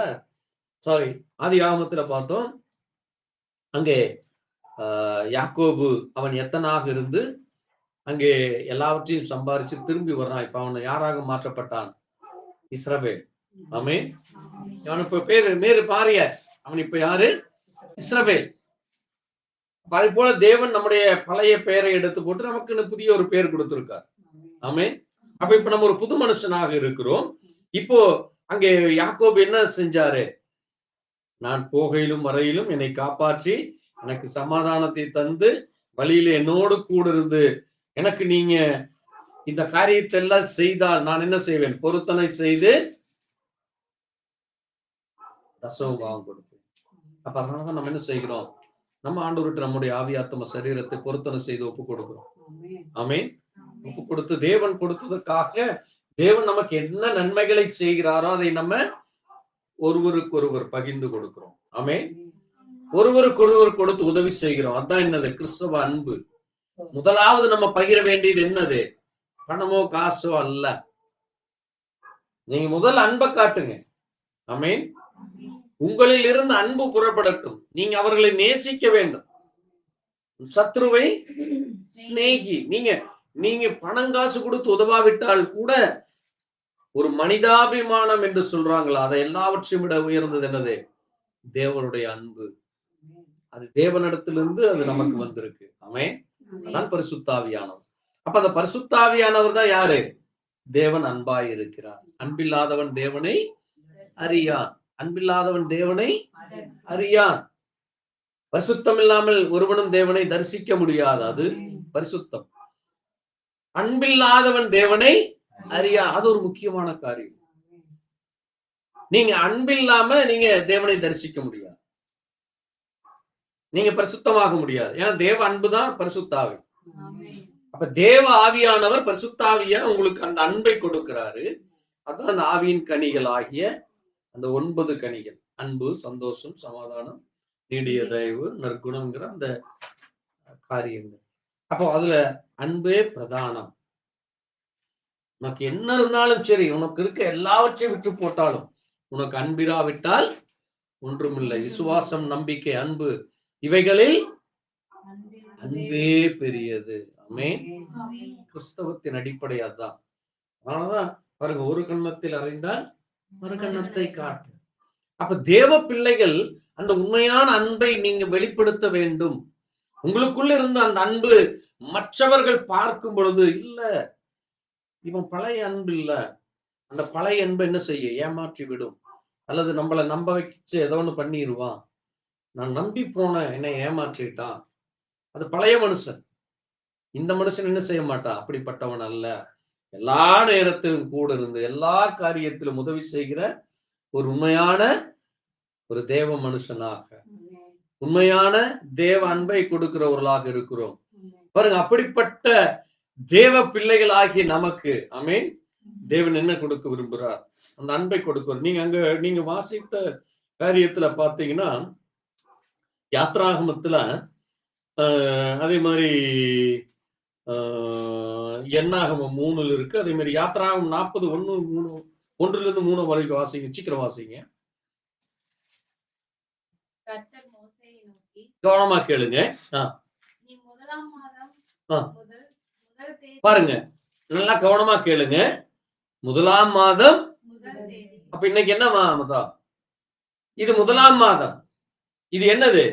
ஆதியாகமத்துல பார்த்தோம். அங்கே யாக்கோபு அவன் எத்தனாக இருந்து அங்கே எல்லாவற்றையும் சம்பாரிச்சு திரும்பி வர்றான். இப்ப அவன் யாராக மாற்றப்பட்டான்? இஸ்ரவேல். ஆமென். அவன் இப்ப பேரு மாறியாச்சு. அவன் இப்ப யாரு? இஸ்ரவேல். அது போல தேவன் நம்முடைய பழைய பெயரை எடுத்து போட்டு நமக்கு புதிய ஒரு பெயர் கொடுத்திருக்கார். ஆமென். அப்ப இப்ப நம்ம ஒரு புது மனுஷனாக இருக்கிறோம். இப்போ அங்கே யாக்கோபு என்ன செஞ்சாரு? நான் போகையிலும் வரையிலும் என்னை காப்பாற்றி எனக்கு சமாதானத்தை தந்து வழியில என்னோடு கூட இருந்து எனக்கு நீங்க இந்த காரியத்தை எல்லாம் செய்தால் நான் என்ன செய்வேன்? பொருத்தனை செய்து தசமபாகம் கொடுப்பேன். அப்ப அதனாலதான் நம்ம என்ன செய்கிறோம்? நம்ம ஆண்டவருக்கு நம்முடைய ஆவியாத்ம சரீரத்தை பொருத்தனை செய்து ஒப்பு கொடுக்கிறோம். ஆமென். ஒப்பு கொடுத்து தேவன் கொடுத்ததற்காக தேவன் நமக்கு என்ன நன்மைகளை செய்கிறாரோ அதை நம்ம ஒருவருக்கு ஒருவர் பகிர்ந்து கொடுக்கிறோம். ஆமென். ஒருவருக்கு ஒருவர் கொடுத்து உதவி செய்கிறோம். அதான் என்னது? கிறிஸ்தவ அன்பு. முதலாவது நம்ம பகிர வேண்டியது என்னது? பணமோ காசோ அல்ல. நீங்க முதல் அன்பை காட்டுங்க. ஆமென். உங்களில் இருந்து அன்பு புறப்படட்டும். நீங்க அவர்களை நேசிக்க வேண்டும். சத்ருவை சிநேகி. நீங்க பணம் காசு கொடுத்து உதவாவிட்டால் கூட ஒரு மனிதாபிமானம் என்று சொல்றாங்களா, அதை எல்லாவற்றையும் விட உயர்ந்தது என்னது? தேவனுடைய அன்பு. அது தேவனிடத்திலிருந்து அது நமக்கு வந்திருக்கு. ஆமென். அதான் பரிசுத்தாவியானவர். அப்ப அந்த பரிசுத்தாவியானவர் தான் யாரு? தேவன் அன்பாய் இருக்கிறார். அன்பில்லாதவன் தேவனை அறியான். அன்பில்லாதவன் தேவனை அறியான். பரிசுத்தம் இல்லாமல் ஒருவனும் தேவனை தரிசிக்க முடியாது. அது பரிசுத்தம். அன்பில்லாதவன் தேவனை அறியான். அது ஒரு முக்கியமான காரியம். நீங்க அன்பில்லாம நீங்க தேவனை தரிசிக்க முடியாது, நீங்க பரிசுத்தமாக முடியாது. ஏன்னா தேவ அன்புதான் பரிசுத்தாவி. அப்ப தேவ ஆவியானவர் பரிசுத்தாவியா உங்களுக்கு அந்த அன்பை கொடுக்கிறாரு. அதான் அந்த ஆவியின் கனிகள் ஆகிய அந்த 9 கனிகள்: அன்பு, சந்தோஷம், சமாதானம், நீடிய தயவு, நற்குணம்ங்கிற அந்த காரியங்கள். அப்போ அதுல அன்பே பிரதானம். உனக்கு என்ன இருந்தாலும் சரி, உனக்கு இருக்க எல்லாவற்றையும் விட்டு போட்டாலும் உனக்கு அன்பிராவிட்டால் ஒன்றுமில்லை. விசுவாசம், நம்பிக்கை, அன்பு, இவைகளில் அன்பே பெரியது. ஆமென். கிறிஸ்தவத்தின் அடிப்படை அதுதான். அதனாலதான் பாருங்க, ஒரு கன்னத்தில் அறிந்தால் மறு கன்னத்தை காட்டு. அப்ப தேவ பிள்ளைகள் அந்த உண்மையான அன்பை நீங்க வெளிப்படுத்த வேண்டும். உங்களுக்குள்ள இருந்த அந்த அன்பு மற்றவர்கள் பார்க்கும் பொழுது, இல்ல இவன் பழைய அன்பு இல்ல, அந்த பழைய அன்பு என்ன செய்ய ஏமாற்றி விடும், அல்லது நம்மள நம்ப வச்சு ஏதோ ஒண்ணு பண்ணிடுவான், நான் நம்பி போனேன் என்னை ஏமாற்றிட்டான், அது பழைய மனுஷன். இந்த மனுஷன் என்ன செய்ய மாட்டான், அப்படிப்பட்டவன் அல்ல. எல்லா நேரத்திலும் கூட இருந்து எல்லா காரியத்திலும் உதவி செய்கிற ஒரு உண்மையான ஒரு தேவ மனுஷனாக, உண்மையான தேவ அன்பை கொடுக்கிறவர்களாக இருக்கிறோம். பாருங்க, அப்படிப்பட்ட தேவ பிள்ளைகளாகிய நமக்கு ஆமென் தேவன் என்ன கொடுக்க விரும்புகிறார், அந்த அன்பை கொடுக்கிறார். நீங்க வாசித்த காரியத்துல பாத்தீங்கன்னா, யாத்ராகமத்துல அதே மாதிரி எண்ணாகமம் 3 இருக்கு, அதே மாதிரி யாத்ராகமம் 40:1-3 வரைக்கும் வாசிங்க, சீக்கிரம் வாசிங்க. கவனமா கேளுங்க. பாருங்க, நல்லா கவனமா கேளுங்க. முதலாம் மாதம், அப்ப இன்னைக்கு என்ன மாதம்? இது முதலாம் மாதம். இது என்னது?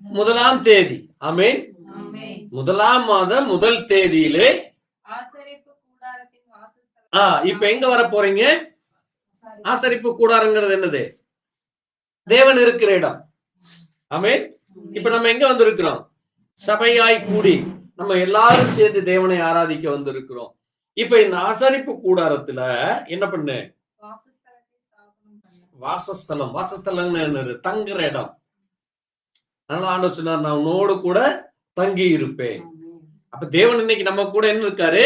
முதலாம் தேதி. ஆமென். முதலாம் மாதம் முதல் தேதியிலே இப்ப எங்க வர போறீங்க? ஆசரிப்பு கூடாரங்கிறது என்னது? தேவன் இருக்கிற இடம். ஆமென். இப்ப நம்ம எங்க வந்திருக்கிறோம்? சபையாய் கூடி நம்ம எல்லாரும் சேர்ந்து தேவனை ஆராதிக்க வந்திருக்கிறோம். இப்ப இந்த ஆசரிப்பு கூடாரத்துல என்ன பண்ணு? வாசஸ்தலம். வாசஸ்தலம் தங்குற இடம். அதனால ஆண்டவர் சொன்னார், நான் உன்னோடு கூட தங்கி இருப்பேன். அப்ப தேவன் இன்னைக்கு நம்ம கூட என்ன இருக்காரு?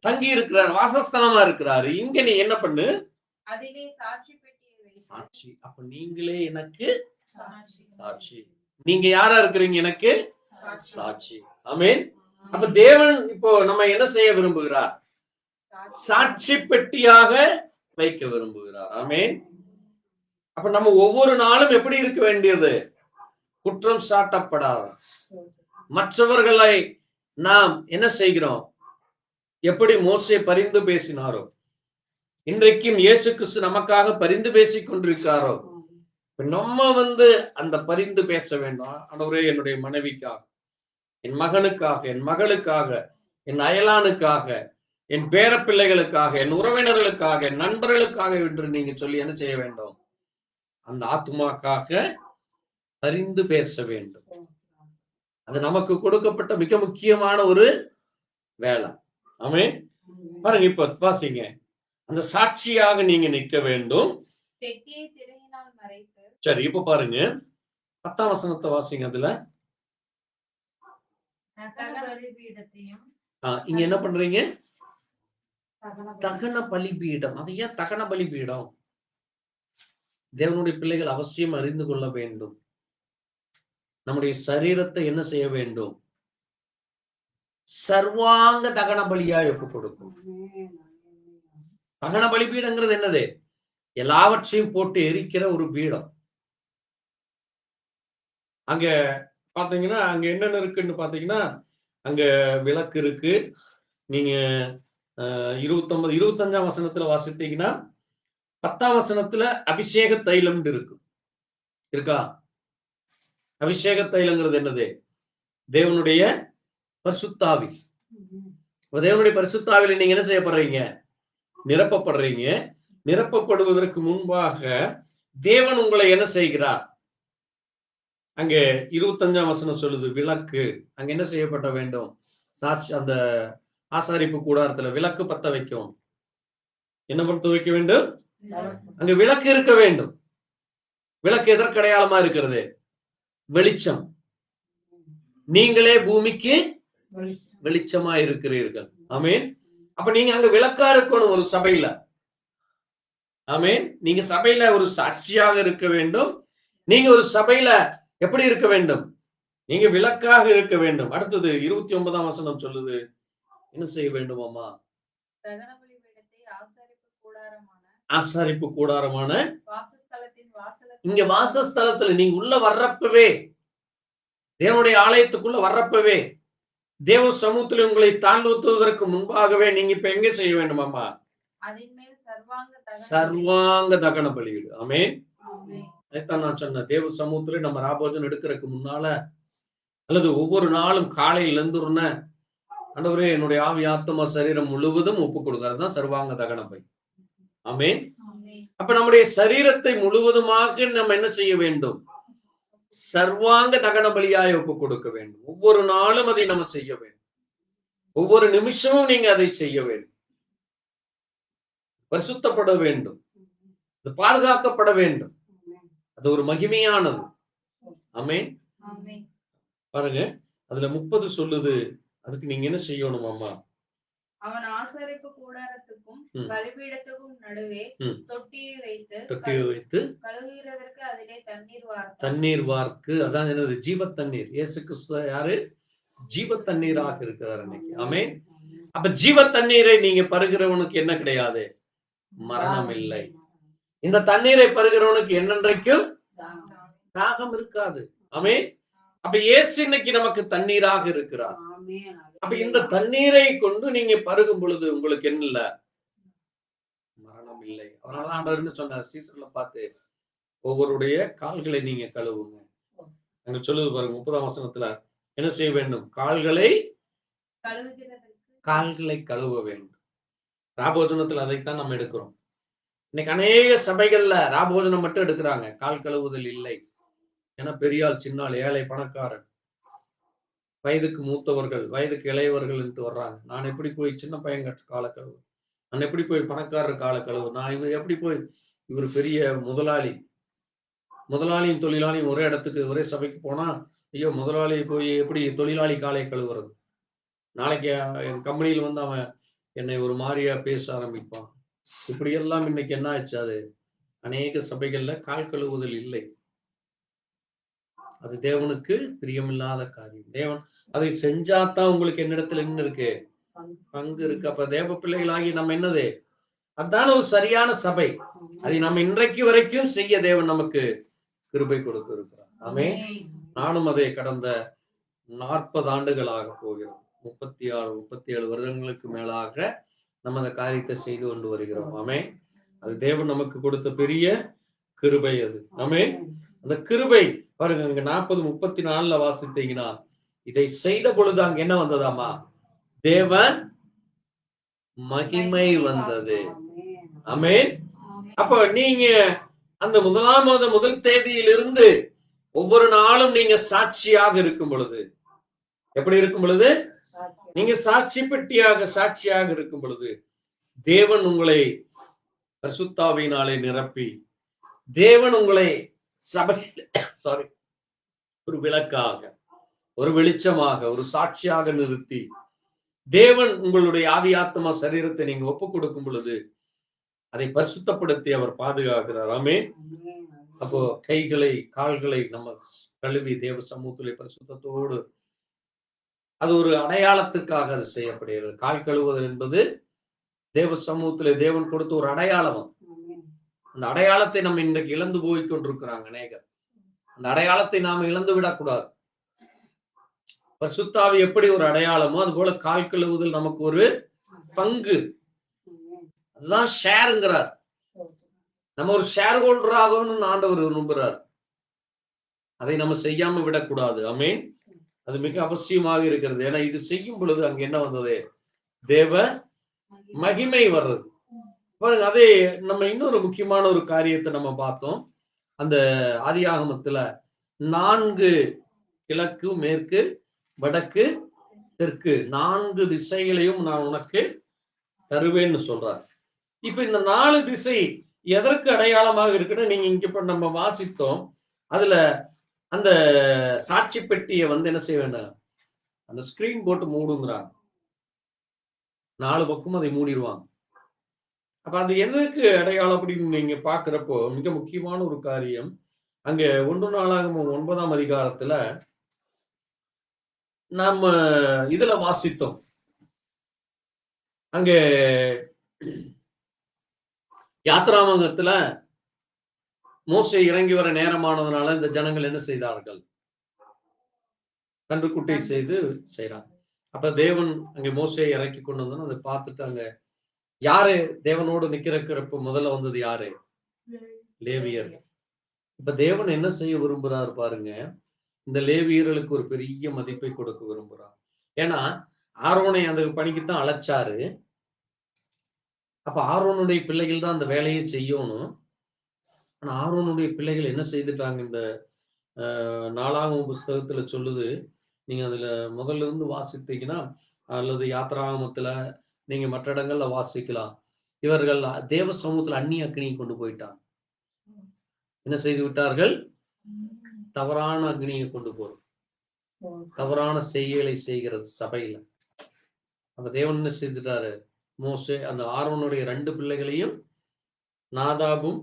தங்கி இருக்கிறார், வாசஸ்தலமா இருக்கிறாரு. இங்க நீ என்ன பண்ணு? சாட்சி. அப்ப நீங்களே எனக்கு சாட்சி. நீங்க யாரா இருக்கிறீங்க? எனக்கு சாட்சி. ஆமென். அப்ப தேவன் இப்போ நம்ம என்ன செய்ய விரும்புகிறார்? சாட்சி பெட்டியாக வைக்க விரும்புகிறார். ஆமென். அப்ப நம்ம ஒவ்வொரு நாளும் எப்படி இருக்க வேண்டியது? குற்றம் சாட்டப்படாத, மற்றவர்களை நாம் என்ன செய்கிறோம்? எப்படி மோசே பரிந்து பேசினாரோ, இன்றைக்கும் இயேசு கிறிஸ்து நமக்காக பரிந்து பேசிக் கொண்டிருக்காரோ, நம்ம அந்த பரிந்து பேச வேண்டாம். ஆண்டவரே, என்னுடைய மனைவிக்காக, என் மகனுக்காக, என் மகளுக்காக, என் அயலானுக்காக, என் பேர பிள்ளைகளுக்காக, என் உறவினர்களுக்காக, என் நண்பர்களுக்காக என்று நீங்க சொல்லி என்ன செய்ய வேண்டும்? அந்த ஆத்துமாக்காக பரிந்து பேச வேண்டும். அது நமக்கு கொடுக்கப்பட்ட மிக முக்கியமான ஒரு வேலை. ஆமென். பாருங்க, இப்ப வாசிங்க. அந்த சாட்சியாக நீங்க நிற்க வேண்டும். சரி, இப்ப பாருங்க 10ஆம் வசனத்தை வாசிங்க. அதுல இங்க என்ன பண்றீங்க? தகன பலிபீடம். அது ஏன் தகன பலிபீடம்? தேவனுடைய பிள்ளைகள் அவசியம் அறிந்து கொள்ள வேண்டும். நம்முடைய சரீரத்தை என்ன செய்ய வேண்டும்? சர்வாங்க தகன பலியா ஒப்பு கொடுக்கும். தகன பலிபீடங்கிறது என்னது? எல்லாவற்றையும் போட்டு எரிக்கிற ஒரு பீடம். அங்க பாத்தீங்கன்னா, அங்க என்னென்ன இருக்குன்னு பாத்தீங்கன்னா, அங்க விளக்கு இருக்கு. நீங்க 25ஆம் வசனத்துல வாசித்தீங்கன்னா, 10ஆம் வசனத்துல அபிஷேக தைலம் இருக்கு. இருக்கா? அபிஷேக தைலங்கிறது என்னது? தேவனுடைய பரிசுத்தாவி. தேவனுடைய பரிசுத்தாவில நீங்க என்ன செய்யப்படுறீங்க? நிரப்பப்படுறீங்க. நிரப்பப்படுவதற்கு முன்பாக தேவன் உங்களை என்ன செய்கிறார்? அங்க 25ஆம் வசனம் சொல்லுது, விளக்கு. அங்க என்ன செய்யப்பட வேண்டும்? சாட்சி. அந்த ஆசாரிப்பு கூடாரத்துல விளக்கு பத்த வைக்கும். என்ன பத்த வைக்க வேண்டும்? அங்க விளக்கு இருக்க வேண்டும். விளக்கு எதற்கு அடையாளமா இருக்கிறது? வெளிச்சம். நீங்களே பூமிக்கு வெளிச்சமா இருக்கிறீர்கள். ஆமென். அப்ப நீங்க அங்க விளக்கா இருக்கணும் ஒரு சபையில. ஆமென். நீங்க சபையில ஒரு சாட்சியாக இருக்க வேண்டும். நீங்க ஒரு சபையில எப்படி இருக்க வேண்டும்? நீங்க விளக்காக இருக்க வேண்டும். அடுத்தது 29ஆம் வசனம் சொல்லுது, என்ன செய்ய வேண்டுமாமா? ஆசாரிப்பு கூடாரமான இங்க வாசஸ்தலத்துல நீங்க உள்ள வர்றப்பவே, தேவனுடைய ஆலயத்துக்குள்ள வர்றப்பவே, தேவ சமூகத்தில் உங்களை தாழ்த்துவதற்கு முன்பாகவே நீங்க இப்ப எங்க செய்ய வேண்டுமாமா? சர்வாங்க தகன பலியிடு. ஆமென். அதைத்தான் நான் சொன்னேன். தேவ சமூகத்துல நம்ம ராபோஜன் எடுக்கிறதுக்கு முன்னால அல்லது ஒவ்வொரு நாளும் காலையில் எழுந்துருன ஆண்டவரே என்னுடைய ஆவி ஆத்மா சரீரம் முழுவதும் ஒப்பு கொடுங்க. அதுதான் சர்வாங்க தகன பலி. ஆமென். அப்ப நம்முடைய சரீரத்தை முழுவதுமாக நம்ம என்ன செய்ய வேண்டும்? சர்வாங்க தகன பலியாய் ஒப்பு கொடுக்க வேண்டும். ஒவ்வொரு நாளும் அதை நம்ம செய்ய வேண்டும். ஒவ்வொரு நிமிஷமும் நீங்க அதை செய்ய வேண்டும். பரிசுத்தப்பட வேண்டும். அது பாதுகாக்கப்பட வேண்டும். அது ஒரு மகிமையானது. ஆமென். பாருங்க, அதுல 30 சொல்லுது. அதுக்கு நீங்க என்ன செய்யணும் அம்மா? அவன் ஆசரிப்பு கூடாரத்துக்கும் பலிபீடத்துக்கும் நடுவே தொட்டியை வைத்து கழுவுகிறதற்கு அதிலே தண்ணீர் வார்க்கு. அதான் என்னது? ஜீவ தண்ணீர். இயேசு கிறிஸ்து யாரு? ஜீவ தண்ணீராக இருக்கிறார் இன்னைக்கு. ஆமென். அப்ப ஜீவ தண்ணீரை நீங்க பருகிறவனுக்கு என்ன கிடையாது? மரணம் இல்லை. இந்த தண்ணீரை பருகிறவனுக்கு என்னென்றைக்கும் தாகம் இருக்காது. ஆமென். அப்ப இயேசு இன்னைக்கு நமக்கு தண்ணீராக இருக்கிறார். அப்ப இந்த தண்ணீரை கொண்டு நீங்க பருகும் பொழுது உங்களுக்கு என்ன இல்ல? மரணம் இல்லை. அதனால ஆண்டவர் என்ன சொன்னார்? சீசர்ல பார்த்து ஒவ்வொருடைய கால்களை நீங்க கழுவுங்க. அங்க சொல்லுது பாருங்க 30ஆம் வசனத்துல என்ன செய்ய வேண்டும்? கால்களை கழுவ வேண்டும். ராபோஜனத்துல அதைத்தான் நம்ம எடுக்கிறோம். இன்னைக்கு அநேக சபைகள்ல ராபோஜனம் மட்டும் எடுக்கிறாங்க, கால் கழுவுதல் இல்லை. ஏன்னா பெரியாள் சின்னாள், ஏழை பணக்காரன், வயதுக்கு மூத்தவர்கள், வயதுக்கு இளையவர்கள் என்று வர்றாங்க. நான் எப்படி போய் சின்ன பையன் கால கழுவு? நான் எப்படி போய் பணக்காரர் கால கழுவு? நான் எப்படி போய் இவர் பெரிய முதலாளியும் தொழிலாளியும் ஒரே இடத்துக்கு ஒரே சபைக்கு போனா, ஐயோ முதலாளி போய் எப்படி தொழிலாளி காலை கழுவுறது? நாளைக்கு என் கம்பெனியில் வந்து அவன் என்னை ஒரு மாதிரியா பேச ஆரம்பிப்பான். இப்படியெல்லாம் இன்னைக்கு என்ன ஆச்சு? அது அநேக சபைகள்ல கால் கழுவுதல் இல்லை. அது தேவனுக்கு பிரியமில்லாத காரியம். தேவன் அதை செஞ்சாதான் உங்களுக்கு என்னிடத்துல என்ன இருக்கு? பங்கு இருக்கு. அப்ப தேவ பிள்ளைகளாகி நம்ம என்னது? அதான ஒரு சரியான சபை. அதை நம்ம இன்றைக்கு வரைக்கும் செய்ய தேவன் நமக்கு கிருபை கொடுத்து இருக்கிறார். ஆமென். நானும் அதை கடந்த 40 ஆண்டுகளாக போகிறோம். 37 வருடங்களுக்கு மேலாக நம்ம அந்த காரியத்தை செய்து கொண்டு வருகிறோம். ஆமென். அது தேவன் நமக்கு கொடுத்த பெரிய கிருபை அது. ஆமென். அந்த கிருபை பாருங்க, அங்க 40:34 வாசித்தீங்கன்னா, இதை செய்த பொழுது அங்க என்ன வந்ததாமா? தேவன் மகிமை வந்தது. ஆமென். அப்ப நீங்க அந்த முதல் தேதியிலிருந்து ஒவ்வொரு நாளும் நீங்க சாட்சியாக இருக்கும் பொழுது, எப்படி இருக்கும் பொழுது? நீங்க சாட்சியாக இருக்கும் பொழுது, தேவன் உங்களை பரிசுத்தாவியினாலே நிரப்பி, தேவன் உங்களை சபையில் ஒரு விளக்காக, ஒரு வெளிச்சமாக, ஒரு சாட்சியாக நிறுத்தி, தேவன் உங்களுடைய ஆவி ஆத்மா சரீரத்தை நீங்க ஒப்பு கொடுக்கும் பொழுது அதை பரிசுத்தப்படுத்தி அவர் பாதுகாக்கிறார். ஆமென். அப்போ கைகளை கால்களை நம்ம கழுவி தேவ சமூகத்திலே பரிசுத்தத்தோடு, அது ஒரு அடையாளத்துக்காக அது செய்யப்படுகிறது. கால் கழுவுதல் என்பது தேவ சமூகத்திலே தேவன் கொடுத்த ஒரு அடையாளம். அந்த அடையாளத்தை நம்ம இன்றைக்கு இழந்து போய் கொண்டிருக்கிறாங்க அநேகர். அந்த அடையாளத்தை நாம இழந்து விடக்கூடாது. பரிசுத்தாவி எப்படி ஒரு அடையாளமோ அது போல கால் கழுவுதல் நமக்கு ஒரு பங்கு. அதுதான் ஷேருங்கிறார். நம்ம ஒரு ஷேர் ஹோல்டர் ஆகணும்னு ஆண்டவர் விரும்புகிறார். அதை நம்ம செய்யாம விடக்கூடாது. ஆமென். அது மிக அவசியமாக இருக்கிறது. ஏன்னா இது செய்யும் பொழுது அங்க என்ன வந்தது? தேவ மகிமை வர்றது. அதே நம்ம இன்னொரு முக்கியமான ஒரு காரியத்தை நம்ம பார்த்தோம். அந்த ஆதியாகமத்துல 4 கிழக்கு, மேற்கு, வடக்கு, தெற்கு 4 திசைகளையும் நான் உனக்கு தருவேன்னு சொல்றார். இப்ப இந்த 4 திசை எதற்கு அடையாளமாக இருக்குன்னு நீங்க இங்க இப்ப நம்ம வாசித்தோம். அதுல அந்த சாட்சி பெட்டியை வந்து என்ன செய்ய வேண்டாம், அந்த ஸ்கிரீன் போட்டு மூடுங்கிறாங்க. 4 பக்கமும் அதை மூடிடுவாங்க. அப்ப அது எதுக்கு அடையாளம் அப்படின்னு நீங்க பாக்குறப்போ மிக முக்கியமான ஒரு காரியம். அங்க 1 நாளாகமம் 9ஆம் அதிகாரத்துல நம்ம இதுல வாசித்தோம். அங்க யாத்ராமங்கத்துல மோசே இறங்கி வர நேரமானதுனால இந்த ஜனங்கள் என்ன செய்தார்கள்? கன்றுக்குட்டை செய்யறாங்க. அப்ப தேவன் அங்க மோசையை இறக்கி கொண்டு வந்தோன்னு அதை பார்த்துட்டு அங்க யாரு தேவனோடு நிக்கிறப்ப முதல்ல வந்தது யாரு? லேவியர். இப்ப தேவன் என்ன செய்ய விரும்புறாரு பாருங்க. இந்த லேவியர்களுக்கு ஒரு பெரிய மதிப்பை கொடுக்க விரும்புறார். ஏன்னா ஆரோனை அந்த பணிக்குத்தான் அழைச்சாரு. அப்ப ஆரோனுடைய பிள்ளைகள் தான் அந்த வேலையை செய்யணும். ஆனா ஆரோனுடைய பிள்ளைகள் என்ன செய்துட்டாங்க? இந்த 4ஆம் புஸ்தகத்துல சொல்லுது, நீங்க அதுல முதல்ல இருந்து வாசித்தீங்கன்னா, அல்லது யாத்திராகமத்துல நீங்க மற்ற இடங்கள்ல வாசிக்கலாம். இவர்கள் தேவ சமூகத்துல அந்நிய அக்னியை கொண்டு போயிட்டாங்க. என்ன செய்து விட்டார்கள்? தவறான அக்னியை கொண்டு போறோம், தவறான செய்கைகளை செய்கிறது சபையில. அப்ப தேவன் என்ன செய்துட்டாரு? மோசே அந்த ஆரோனுடைய 2 பிள்ளைகளையும், நாதாபும்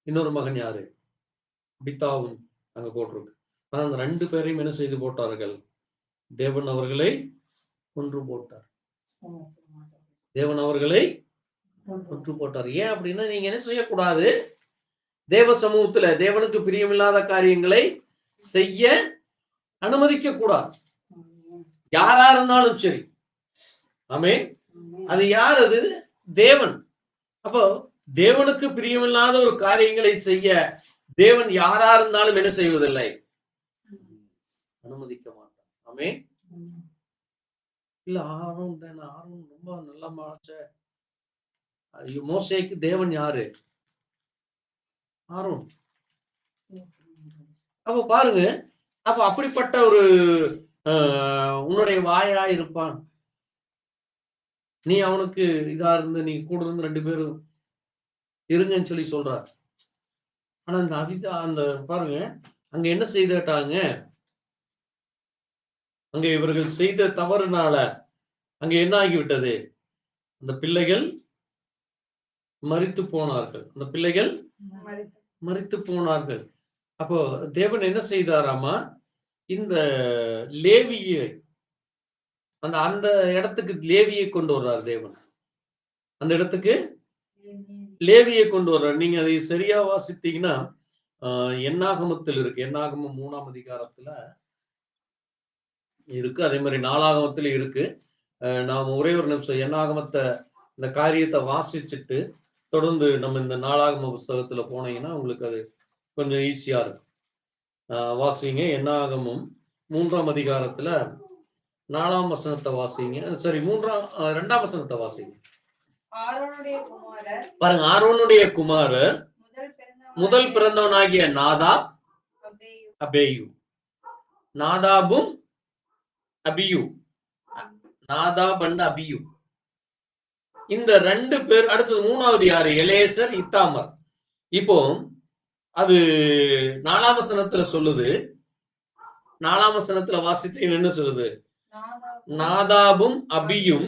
இன்னொரு மகன் யாரு, பித்தாவும் அங்க போட்டிருக்கு. ஆனா அந்த 2 பேரையும் என்ன செய்து போட்டார்கள்? தேவன் அவர்களை கொன்று போட்டார். தேவன் அவர்களை கொன்று போட்டார். ஏன் அப்படின்னா, நீங்க என்ன செய்யக்கூடாது? தேவ சமூகத்துல தேவனுக்கு பிரியமில்லாத காரியங்களை செய்ய அனுமதிக்க கூடாது, யாரா இருந்தாலும் சரி. ஆமென். அது யார்? அது தேவன். அப்போ தேவனுக்கு பிரியமில்லாத ஒரு காரியங்களை செய்ய தேவன் யாரா இருந்தாலும் என்ன செய்வதில்லை? அனுமதிக்க மாட்டார். ஆமென். இல்ல ஆரோன் தானே, ஆரோன் ரொம்ப நல்ல மாச்ச. மோசேக்கு தேவன் யாரு? ஆரோன். அப்ப பாருங்க, அப்ப அப்படிப்பட்ட ஒரு உன்னுடைய வாயா இருப்பான். நீ அவனுக்கு இதா இருந்து நீ கூட இருந்து 2 பேரும் இருங்கன்னு சொல்லி சொல்றார். ஆனா அந்த பாருங்க, அங்க என்ன செய்துட்டாங்க? அங்க இவர்கள் செய்த தவறுனால அங்க என்ன ஆகிவிட்டது? அந்த பிள்ளைகள் மரித்து போனார்கள். அந்த பிள்ளைகள் மரித்து போனார்கள். அப்போ தேவன் என்ன செய்தாராமா? இந்த லேவியை அந்த இடத்துக்கு லேவியை கொண்டு வர்றார். தேவன் அந்த இடத்துக்கு லேவியை கொண்டு வர்றார். நீங்க அதை சரியா வாசித்தீங்கன்னா என்னாகமத்தில் இருக்கு. என்னாகமம் 3ஆம் அதிகாரத்துல இருக்கு. அதே மாதிரி 4ஆகமத்துல இருக்கு. நாம ஒரே ஒரு நிமிஷம் என்னாகமத்தை இந்த காரியத்தை வாசிச்சுட்டு தொடர்ந்து நம்ம இந்த 4ஆகம புஸ்தகத்துல போனீங்கன்னா உங்களுக்கு அது கொஞ்சம் ஈஸியா இருக்கும். வாசிங்க. என்னாகமம் 3ஆம் அதிகாரத்துல 4ஆம் வசனத்தை வாசிங்க. சரி, 2ஆம் வசனத்தை வாசிங்க. பாருங்க, ஆரோனுடைய குமாரர் முதல் பிறந்தவனாகிய நாதாப், அபேயு. நாதாபும் அபியு. Nadab and Abihu. இந்த 2 பேர். அடுத்தது 3வது யாரு? Eleazar, Ithamar. இப்போ அது 4ஆம் வசனத்துல சொல்லுது. 4ஆம் வசனத்துல வாசித்து என்ன சொல்லுது? நாதாபும் அபியும்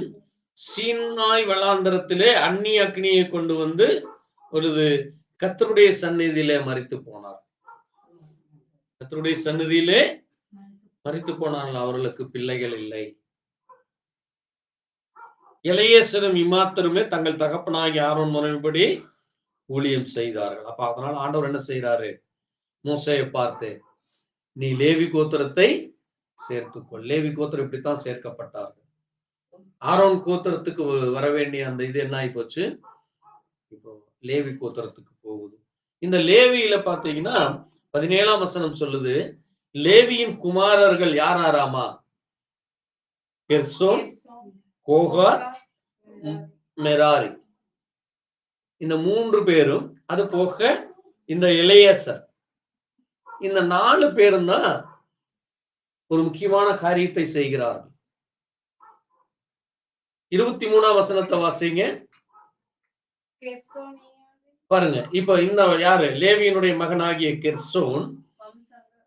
சீனாய் வளாந்தரத்திலே அந்நிய அக்னியை கொண்டு வந்து ஒரு கர்த்தருடைய சந்நிதியிலே மரித்து போனார். கர்த்தருடைய சந்நிதியிலே மரித்து போனார்கள். அவர்களுக்கு பிள்ளைகள் இல்லை. எலேசரும் இம்மாத்தருமே தங்கள் தகப்பனாகிய ஆரோன் முறைப்படி ஊழியம் செய்தார்கள். அப்ப அதனால ஆண்டவர் என்ன செய்யறாரு? மோசேயை பார்த்து, நீ லேவி கோத்திரத்தை சேர்த்துக்கொள். லேவி கோத்திரம் இப்படித்தான் சேர்க்கப்பட்டார்கள். ஆரோன் கோத்திரத்துக்கு வர வேண்டிய அந்த இது என்ன ஆகி போச்சு? இப்போ லேவி கோத்திரத்துக்கு போகுது. இந்த லேவியில பாத்தீங்கன்னா 17ஆம் வசனம் சொல்லுது, லேவியின் குமாரர்கள் யார் ஆராமா? Gershon, Kohath, Merari. இந்த 3 பேரும். அது போக இந்த எலேசர். இந்த 4 பேரும் தான் ஒரு முக்கியமான காரியத்தை செய்கிறார்கள். 23ஆம் வசனத்தை வாசிங்க. பாருங்க, இப்ப இந்த யாரு? லேவியனுடைய மகனாகிய கெர்சோன்.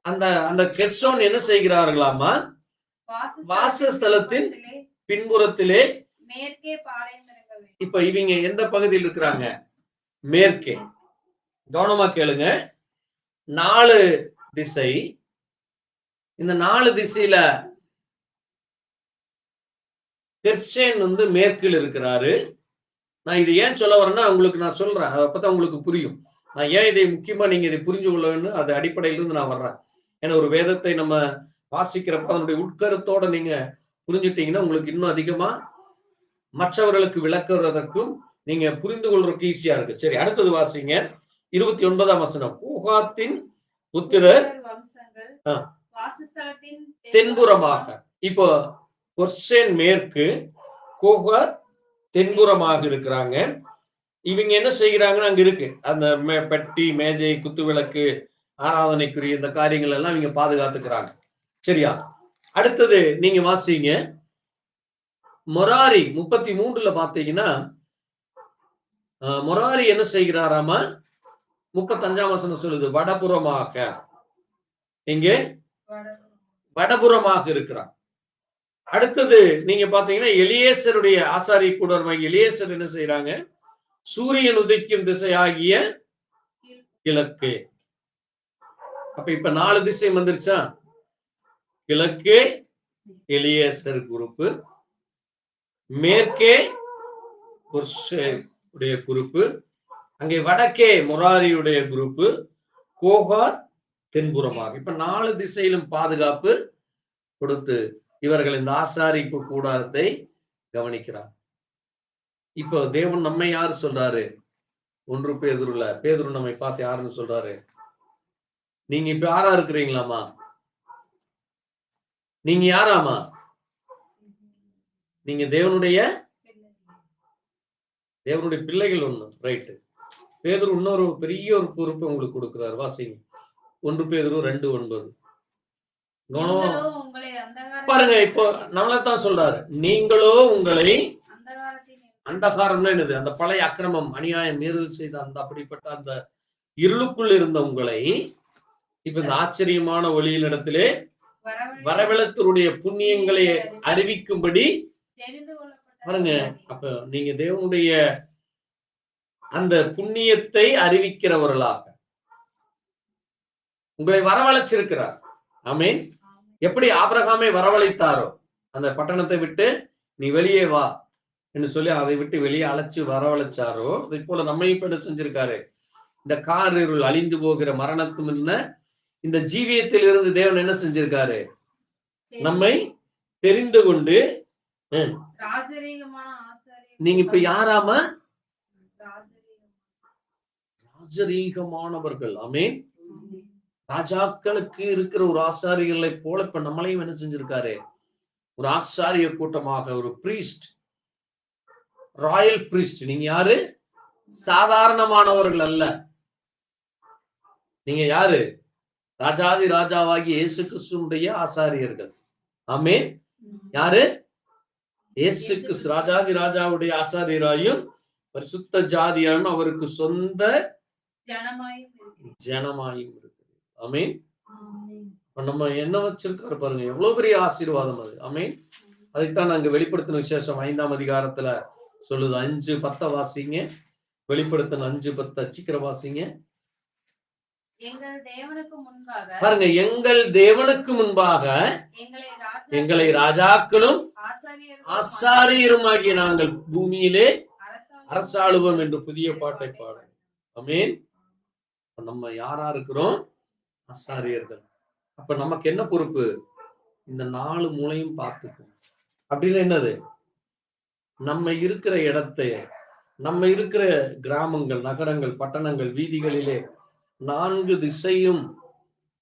அந்த கெர்சோன் என்ன செய்கிறார்களாமா? வாசஸ்தலத்தின் பின்புறத்திலே. இப்ப இவங்க எந்த பகுதியில் இருக்கிறாங்க? மேற்கே. கவனமா கேளுங்க. 4 திசை. இந்த 4 திசையில கெர்சேன் மேற்கில் இருக்கிறாரு. நான் இது ஏன் சொல்ல வரேன்னா உங்களுக்கு நான் சொல்றேன், அப்பதான் உங்களுக்கு புரியும். நான் ஏன் இதை முக்கியமா நீங்க இதை புரிஞ்சு கொள்ள வேண்டும், அது அடிப்படையிலிருந்து நான் வர்றேன். ஏன்னா ஒரு வேதத்தை நம்ம வாசிக்கிறப்ப அதனுடைய உட்கருத்தோட நீங்க புரிஞ்சுட்டீங்கன்னா உங்களுக்கு இன்னும் அதிகமா மற்றவர்களுக்கு விளக்குவதற்கும் நீங்க புரிந்து கொள்றதுக்கு ஈஸியா இருக்கு. சரி, அடுத்தது வாசிங்க. 29ஆம் வசனம். கோகாத்தின் புத்திரர் வம்சங்கள் ஆ. வாசஸ்தலத்தின் தென்புறமாக. இப்போ கொர்சேன் மேற்கு, கோகாத் தென்புறமாக இருக்கிறாங்க. இவங்க என்ன செய்கிறாங்கன்னு அங்க இருக்கு அந்த பெட்டி, மேஜை, குத்து விளக்கு, ஆராதனைக்குரிய இந்த காரியங்கள் எல்லாம் இவங்க பாதுகாத்துக்கிறாங்க. சரியா? அடுத்தது நீங்க வாசிங்க மொராரி 33 பாத்தீங்கன்னா, மொராரி என்ன செய்கிறாராமா? 35ஆம் வசனம் சொல்லுது, வடபுறமாக. இங்கே வடபுறமாக இருக்கிறார். அடுத்தது நீங்க பாத்தீங்கன்னா எலியேசருடைய ஆசாரிய கூடமாகிய எலியேசர் என்ன செய்யறாங்க? சூரியன் உதிக்கும் திசையாகிய கிழக்கு. அப்ப இப்ப 4 திசை வந்துருச்சா? கிழக்கே எலியேசர் குரூப்பு, மேற்கே குர்ஷேடைய குரூப்பு, அங்கே வடக்கே மொராரியுடைய குரூப்பு, கோகாத் தென்புறமாக. இப்ப 4 திசையிலும் பாதுகாப்பு கொடுத்து இவர்கள் இந்த ஆசாரிப்பு கூடாரத்தை கவனிக்கிறார். இப்போ தேவன் நம்மை யாரு சொல்றாரு? 1 பேதுருல பேதுரு நம்மை பார்த்து யாருன்னு சொல்றாரு? நீங்க இப்ப யாரா இருக்கிறீங்களாமா? நீங்க யாராமா? நீங்க தேவனுடைய பிள்ளைகள். ஒண்ணு ரைட்டு. பேதுரு இன்னொரு பெரிய ஒரு பொறுப்பு உங்களுக்கு கொடுக்கிறார். வாசிங்க 1 பேதுரு 2:9. பாருங்க, இப்போ நம்மளத்தான் சொல்றாரு. நீங்களோ உங்களை அந்தகாரம்னா என்னது? அந்த பழைய அக்கிரமம், அநியாயம், மீறல் செய்த அந்த அப்படிப்பட்ட அந்த இருளுக்குள் இருந்த உங்களை இப்ப இந்த ஆச்சரியமான ஒளியினிடத்திலே வரவழைத்தருடைய புண்ணியங்களை அறிவிக்கும்படி பாருங்க. அப்ப நீங்க தேவனுடைய அந்த புண்ணியத்தை அறிவிக்கிறவர்களாக உங்களை வரவழைச்சிருக்கிறார். ஆமென். எப்படி ஆபிரகாமை வரவழைத்தாரோ, அந்த பட்டணத்தை விட்டு நீ வெளியே வா என்று சொல்லி அதை விட்டு வெளியே அழைச்சு வரவழைச்சாரோ, அதை போல நம்மையும் இப்ப என்ன செஞ்சிருக்காரு? இந்த காரிருள் அழிந்து போகிற மரணத்தும் என்ன இந்த ஜீவியத்தில் இருந்து தேவன் என்ன செஞ்சிருக்காரு? நம்மை தெரிந்து கொண்டு நீங்க இப்ப யாராம? ராஜரீகமானவர்கள். ஆமென். ராஜாக்களுக்கு இருக்கிற ஒரு ஆசாரியர்களை போல இப்ப நம்மளையும் என்ன செஞ்சிருக்காரு? ஒரு ஆசாரிய கூட்டமாக, ஒரு பிரீஸ்ட், ராயல் பிரீஸ்ட். நீங்க யாரு? சாதாரணமானவர்கள் அல்ல. நீங்க யாரு? ராஜாதி ராஜாவாகி இயேசு கிறிஸ்துடைய ஆசாரியர்கள். ஆமென். யாரு? இயேசு கிறிஸ்து ராஜாதி ராஜாவுடைய ஆசாரியராயும் பரிசுத்த ஜாதியாயும் அவருக்கு சொந்த ஜனமாயும் இருக்கு. ஆமென். நம்ம என்ன வச்சிருக்காரு பாருங்க, எவ்வளவு பெரிய ஆசீர்வாதம் அது. ஆமென். அதைத்தான் நாங்க வெளிப்படுத்தின விசேஷம் 5ஆம் அதிகாரத்துல சொல்லுது. 5:10 வாசிங்க. வெளிப்படுத்தின 5:10 சீக்கிரம் வாசிங்க. பாருங்க, எங்கள் தேவனுக்கு முன்பாக எங்களை ராஜாக்களும் ஆசாரியருமாகிய நாங்கள் பூமியிலே அரசாளுவோம் என்று புதிய பாட்டை பாடும். ஆமென். நம்ம யாரா இருக்கிறோம்? ஆசாரியர்கள். அப்ப நமக்கு என்ன பொறுப்பு? இந்த 4 மூலையும் பார்த்துக்கும். அப்படின்னு என்னது? நம்ம இருக்கிற இடத்தை, நம்ம இருக்கிற கிராமங்கள், நகரங்கள், பட்டணங்கள், வீதிகளிலே 4 திசையும்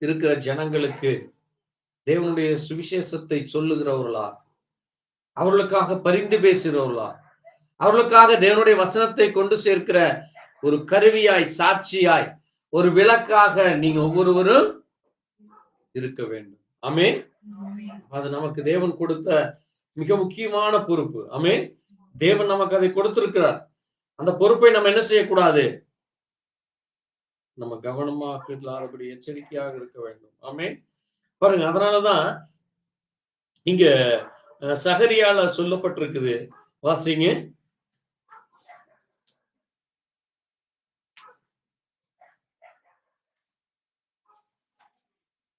இருக்கிற ஜனங்களுக்கு தேவனுடைய சுவிசேஷத்தை சொல்லுகிறவர்களா, அவர்களுக்காக பரிந்து பேசுகிறவர்களா, அவர்களுக்காக தேவனுடைய வசனத்தை கொண்டு சேர்க்கிற ஒரு கருவியாய், சாட்சியாய், ஒரு விளக்காக நீங்க ஒவ்வொருவரும் இருக்க வேண்டும். ஆமென். அது நமக்கு தேவன் கொடுத்த மிக முக்கியமான பொறுப்பு. ஆமென். தேவன் நமக்கு அதை கொடுத்திருக்கிறார். அந்த பொறுப்பை நம்ம என்ன செய்யக்கூடாது? நம்ம கவனமாக இல்லாதபடி எச்சரிக்கையாக இருக்க வேண்டும். ஆமென். பாருங்க, அதனாலதான் இங்க சகரியால சொல்லப்பட்டிருக்குது. வாசிங்க.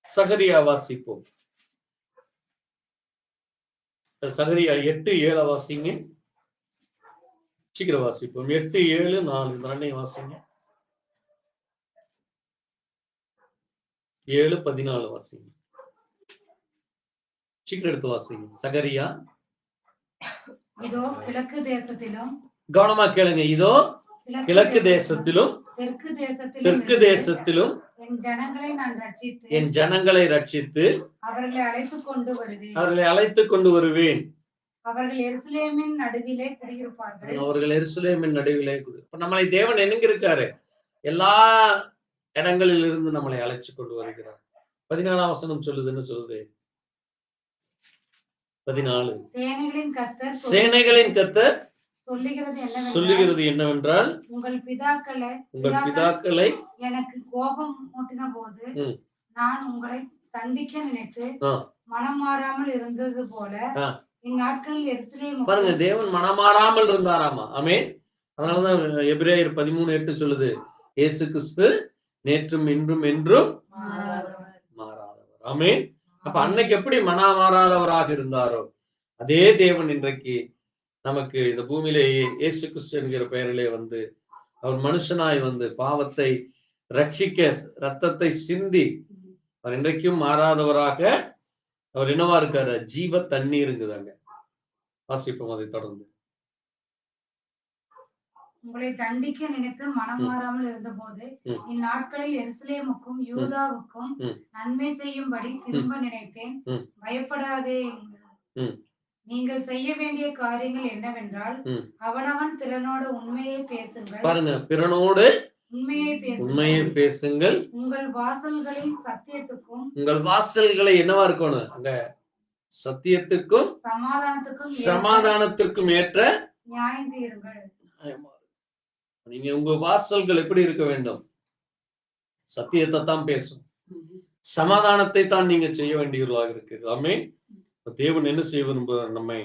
சகரியா வாசிப்போம். சகரியா 8:7 வாசிங்க. சீக்கிரம் வாசிப்போம். 8:7-4 வாசிங்க. 7:14 வாசிங்க. சீக்கிரம் எடுத்து வாசிங்க. சகரியா. இதோ கிழக்கு தேசத்திலும், கவனமா கேளுங்க. இதோ கிழக்கு தேசத்திலும் தெற்கு தேசத்திலும் என் ஜனங்களை நான் ரட்சித்து என் ஜனங்களை ரட்சித்து அவர்களை அழைத்துக் கொண்டு வருவேன். அவர்களை அழைத்துக் கொண்டு வருவேன். அவர்கள் எருசலேமின் நடுவிலே குடியிருப்பார்கள். அவர்கள் எருசலேமின் நடுவிலே இப்ப நம்மளை தேவன் எங்க இருக்காரு? எல்லா இடங்களில் இருந்து நம்மளை அழைச்சு கொண்டு வருகிறார். 14ஆம் வசனம் சொல்லுதுன்னு சொல்லுது. 14 சேனைகளின் கர்த்தர் சொல்லுகிறது என்னவென்றால் உங்கள் பிதாக்களை எனக்கு கோபம் மூட்டின போது நான் உங்களை தண்டிக்க நினைத்து மனம் மாறாமல் இருந்தது போல இந்நாட்களில் எருசலேம் பாருங்க, தேவன் மனமாறாமல் இருந்தாராமா. ஆமென். அதனாலதான் எபிரேயர் 13:8 சொல்லுது, இயேசு கிறிஸ்து நேற்றும் இன்றும் என்றும் மாறாதவர். ஆமென். அப்ப அன்னைக்கு எப்படி மாறாதவராக இருந்தாரோ அதே தேவன் இன்றைக்கு நமக்கு இந்த பூமியிலே இயேசு கிறிஸ்து என்கிற பெயரிலே வந்து அவர் மனுஷனாய் வந்து பாவத்தை ரட்சிக்க ரத்தத்தை சிந்தி அவர் இன்றைக்கும் மாறாதவராக அவர் என்னவா இருக்காரு? ஜீவ தண்ணீருங்குதாங்க. வாசிப்போம் அதை தொடர்ந்து. உங்களை தண்டிக்க நினைத்து மனம் மாறாமல் இருந்த போது இந்நாட்களில் எருசலேமுக்கும் யூதாவுக்கும் நன்மை செய்யும்படி திரும்ப நினைத்தேன். பயப்படாதே, நீங்கள் செய்ய வேண்டிய காரியங்கள் என்னவென்றால் அவனவன் பிறனோடு உண்மையை பேசுங்கள். பாருங்க, பிறனோடு உண்மையை பேசுங்கள். உங்கள் வாசல்களில் சத்தியத்துக்கும் உங்கள் வாசல்களை என்னவா இருக்கணும்? அங்க சத்தியத்துக்கும் சமாதானத்திற்கும் ஏற்ற நியாயந்தீருங்கள். நீங்க உங்க வாசல்கள் எப்படி இருக்க வேண்டும்? சத்தியத்தை தான் பேசும், சமாதானத்தை தான் நீங்க செய்ய வேண்டியவர்களாக இருக்கு. ஆமென். தேவன் என்ன செய்ய விரும்புகிறார்? நம்மை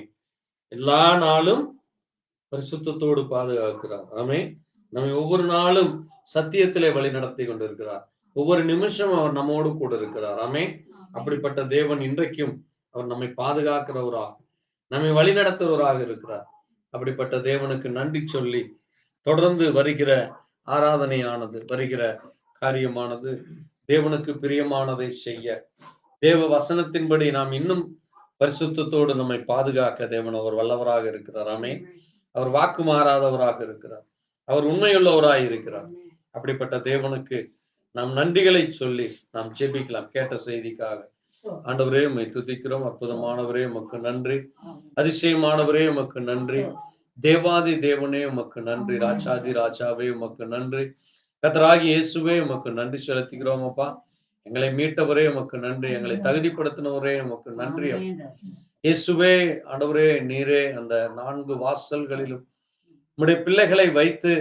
எல்லா நாளும் பரிசுத்தத்தோடு பாதுகாக்கிறார். ஆமென். நம்மை ஒவ்வொரு நாளும் சத்தியத்திலே வழி நடத்தி கொண்டிருக்கிறார். ஒவ்வொரு நிமிஷம் அவர் நம்மோடு கூட இருக்கிறார். ஆமென். அப்படிப்பட்ட தேவன் இன்றைக்கும் அவர் நம்மை பாதுகாக்கிறவராக, நம்மை வழி நடத்துவராக இருக்கிறார். அப்படிப்பட்ட தேவனுக்கு நன்றி சொல்லி தொடர்ந்து வருகிற ஆராதனையானது, வருகிற காரியமானது தேவனுக்கு பிரியமானதை செய்ய, தேவ வசனத்தின்படி நாம் இன்னும் பரிசுத்தத்தோடு நம்மை பாதுகாக்க தேவன் அவர் வல்லவராக இருக்கிறார். ஆமென். அவர் வாக்கு மாறாதவராக இருக்கிறார். அவர் உண்மையுள்ளவராய் இருக்கிறார். அப்படிப்பட்ட தேவனுக்கு நாம் நன்றிகளை சொல்லி நாம் ஜெபிக்கலாம். கேட்ட செய்திக்காக ஆண்டவரே உம்மை துதிக்கிறோம். அற்புதமானவரே உமக்கு நன்றி. அதிசயமானவரே உமக்கு நன்றி. தேவாதி தேவனே உமக்கு நன்றி. ராஜாதி ராஜாவே உமக்கு நன்றி. கர்த்தராகிய இயேசுவே உமக்கு நன்றி செலுத்துகிறோம். அப்பா, எங்களை மீட்டவரே உமக்கு நன்றி. எங்களை தகுதிப்படுத்தினவரே உமக்கு நன்றி. இயேசுவே, ஆண்டவரே, நீரே அந்த 4 வாசல்களிலும் உம்முடைய பிள்ளைகளை வைத்து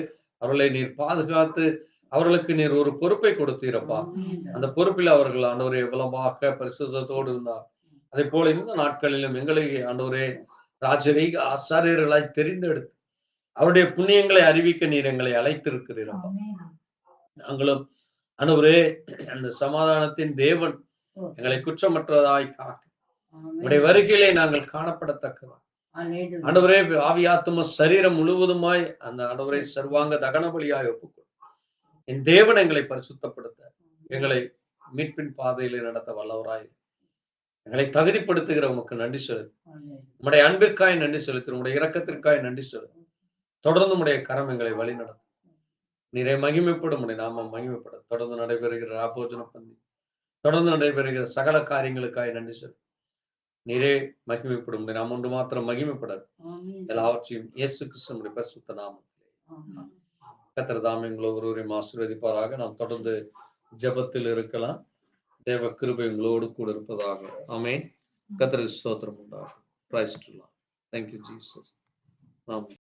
அவர்களை நீர் பாதுகாத்து அவர்களுக்கு நீர் ஒரு பொறுப்பை கொடுத்தீரப்பா. அந்த பொறுப்பில் அவர்கள் ஆண்டவரே எவ்வளவாக பரிசுத்தத்தோடு இருந்தார். அதே போல இந்த நாட்களிலும் எங்களை ஆண்டவரே ராஜரீக ஆசாரியர்களாய் தெரிந்தெடுத்து அவருடைய புண்ணியங்களை அறிவிக்க நீர் எங்களை அழைத்திருக்கிறீரப்பா. நாங்களும் ஆண்டவரே அந்த சமாதானத்தின் தேவன் எங்களை குற்றமற்றதாய் காக்க உடைய வருகையிலே நாங்கள் காணப்படத்தக்கதா ஆண்டவரே ஆவியாத்ம சரீரம் முழுவதுமாய் அந்த ஆண்டவரை சர்வாங்க தகன பலியாய் ஒப்புக்கொள். என் தேவன் எங்களை பரிசுத்தப்படுத்த, எங்களை மீட்பின் பாதையிலே நடத்த வல்லவராய், எங்களை தகுதிப்படுத்துகிற உமக்கு நன்றி செலுத்து. உம்முடைய அன்பிற்காய் நன்றி செலுத்து. உம்முடைய இரக்கத்திற்காய் நன்றி செலுத்து. தொடர்ந்து உம்முடைய கரம் எங்களை வழி நடத்தும். நீரை மகிமைப்படும், உடைய நாமம் மகிமைப்படும். தொடர்ந்து நடைபெறுகிற ஆபோஜன பந்தி, தொடர்ந்து நடைபெறுகிற சகல காரியங்களுக்காய் நன்றி செலுத்து. நீரே மகிமைப்படும், நாம் ஒன்று மாத்திரம் மகிமைப்படாது. எல்லாவற்றையும் இயேசு கிறிஸ்துவின் பரிசுத்த நாமத்திலே கர்த்தர் தாமே உங்களை ஒருவரையும் ஆசீர்வதிப்பாராக. நாம் தொடர்ந்து ஜெபத்தில் இருக்கலாம். தேவ கிருபை உங்களோடு கூட இருப்பதாக. ஆமென். கர்த்தருக்கு ஸ்தோத்திரம் உண்டாகும். Praise the Lord. Thank you Jesus. Amen.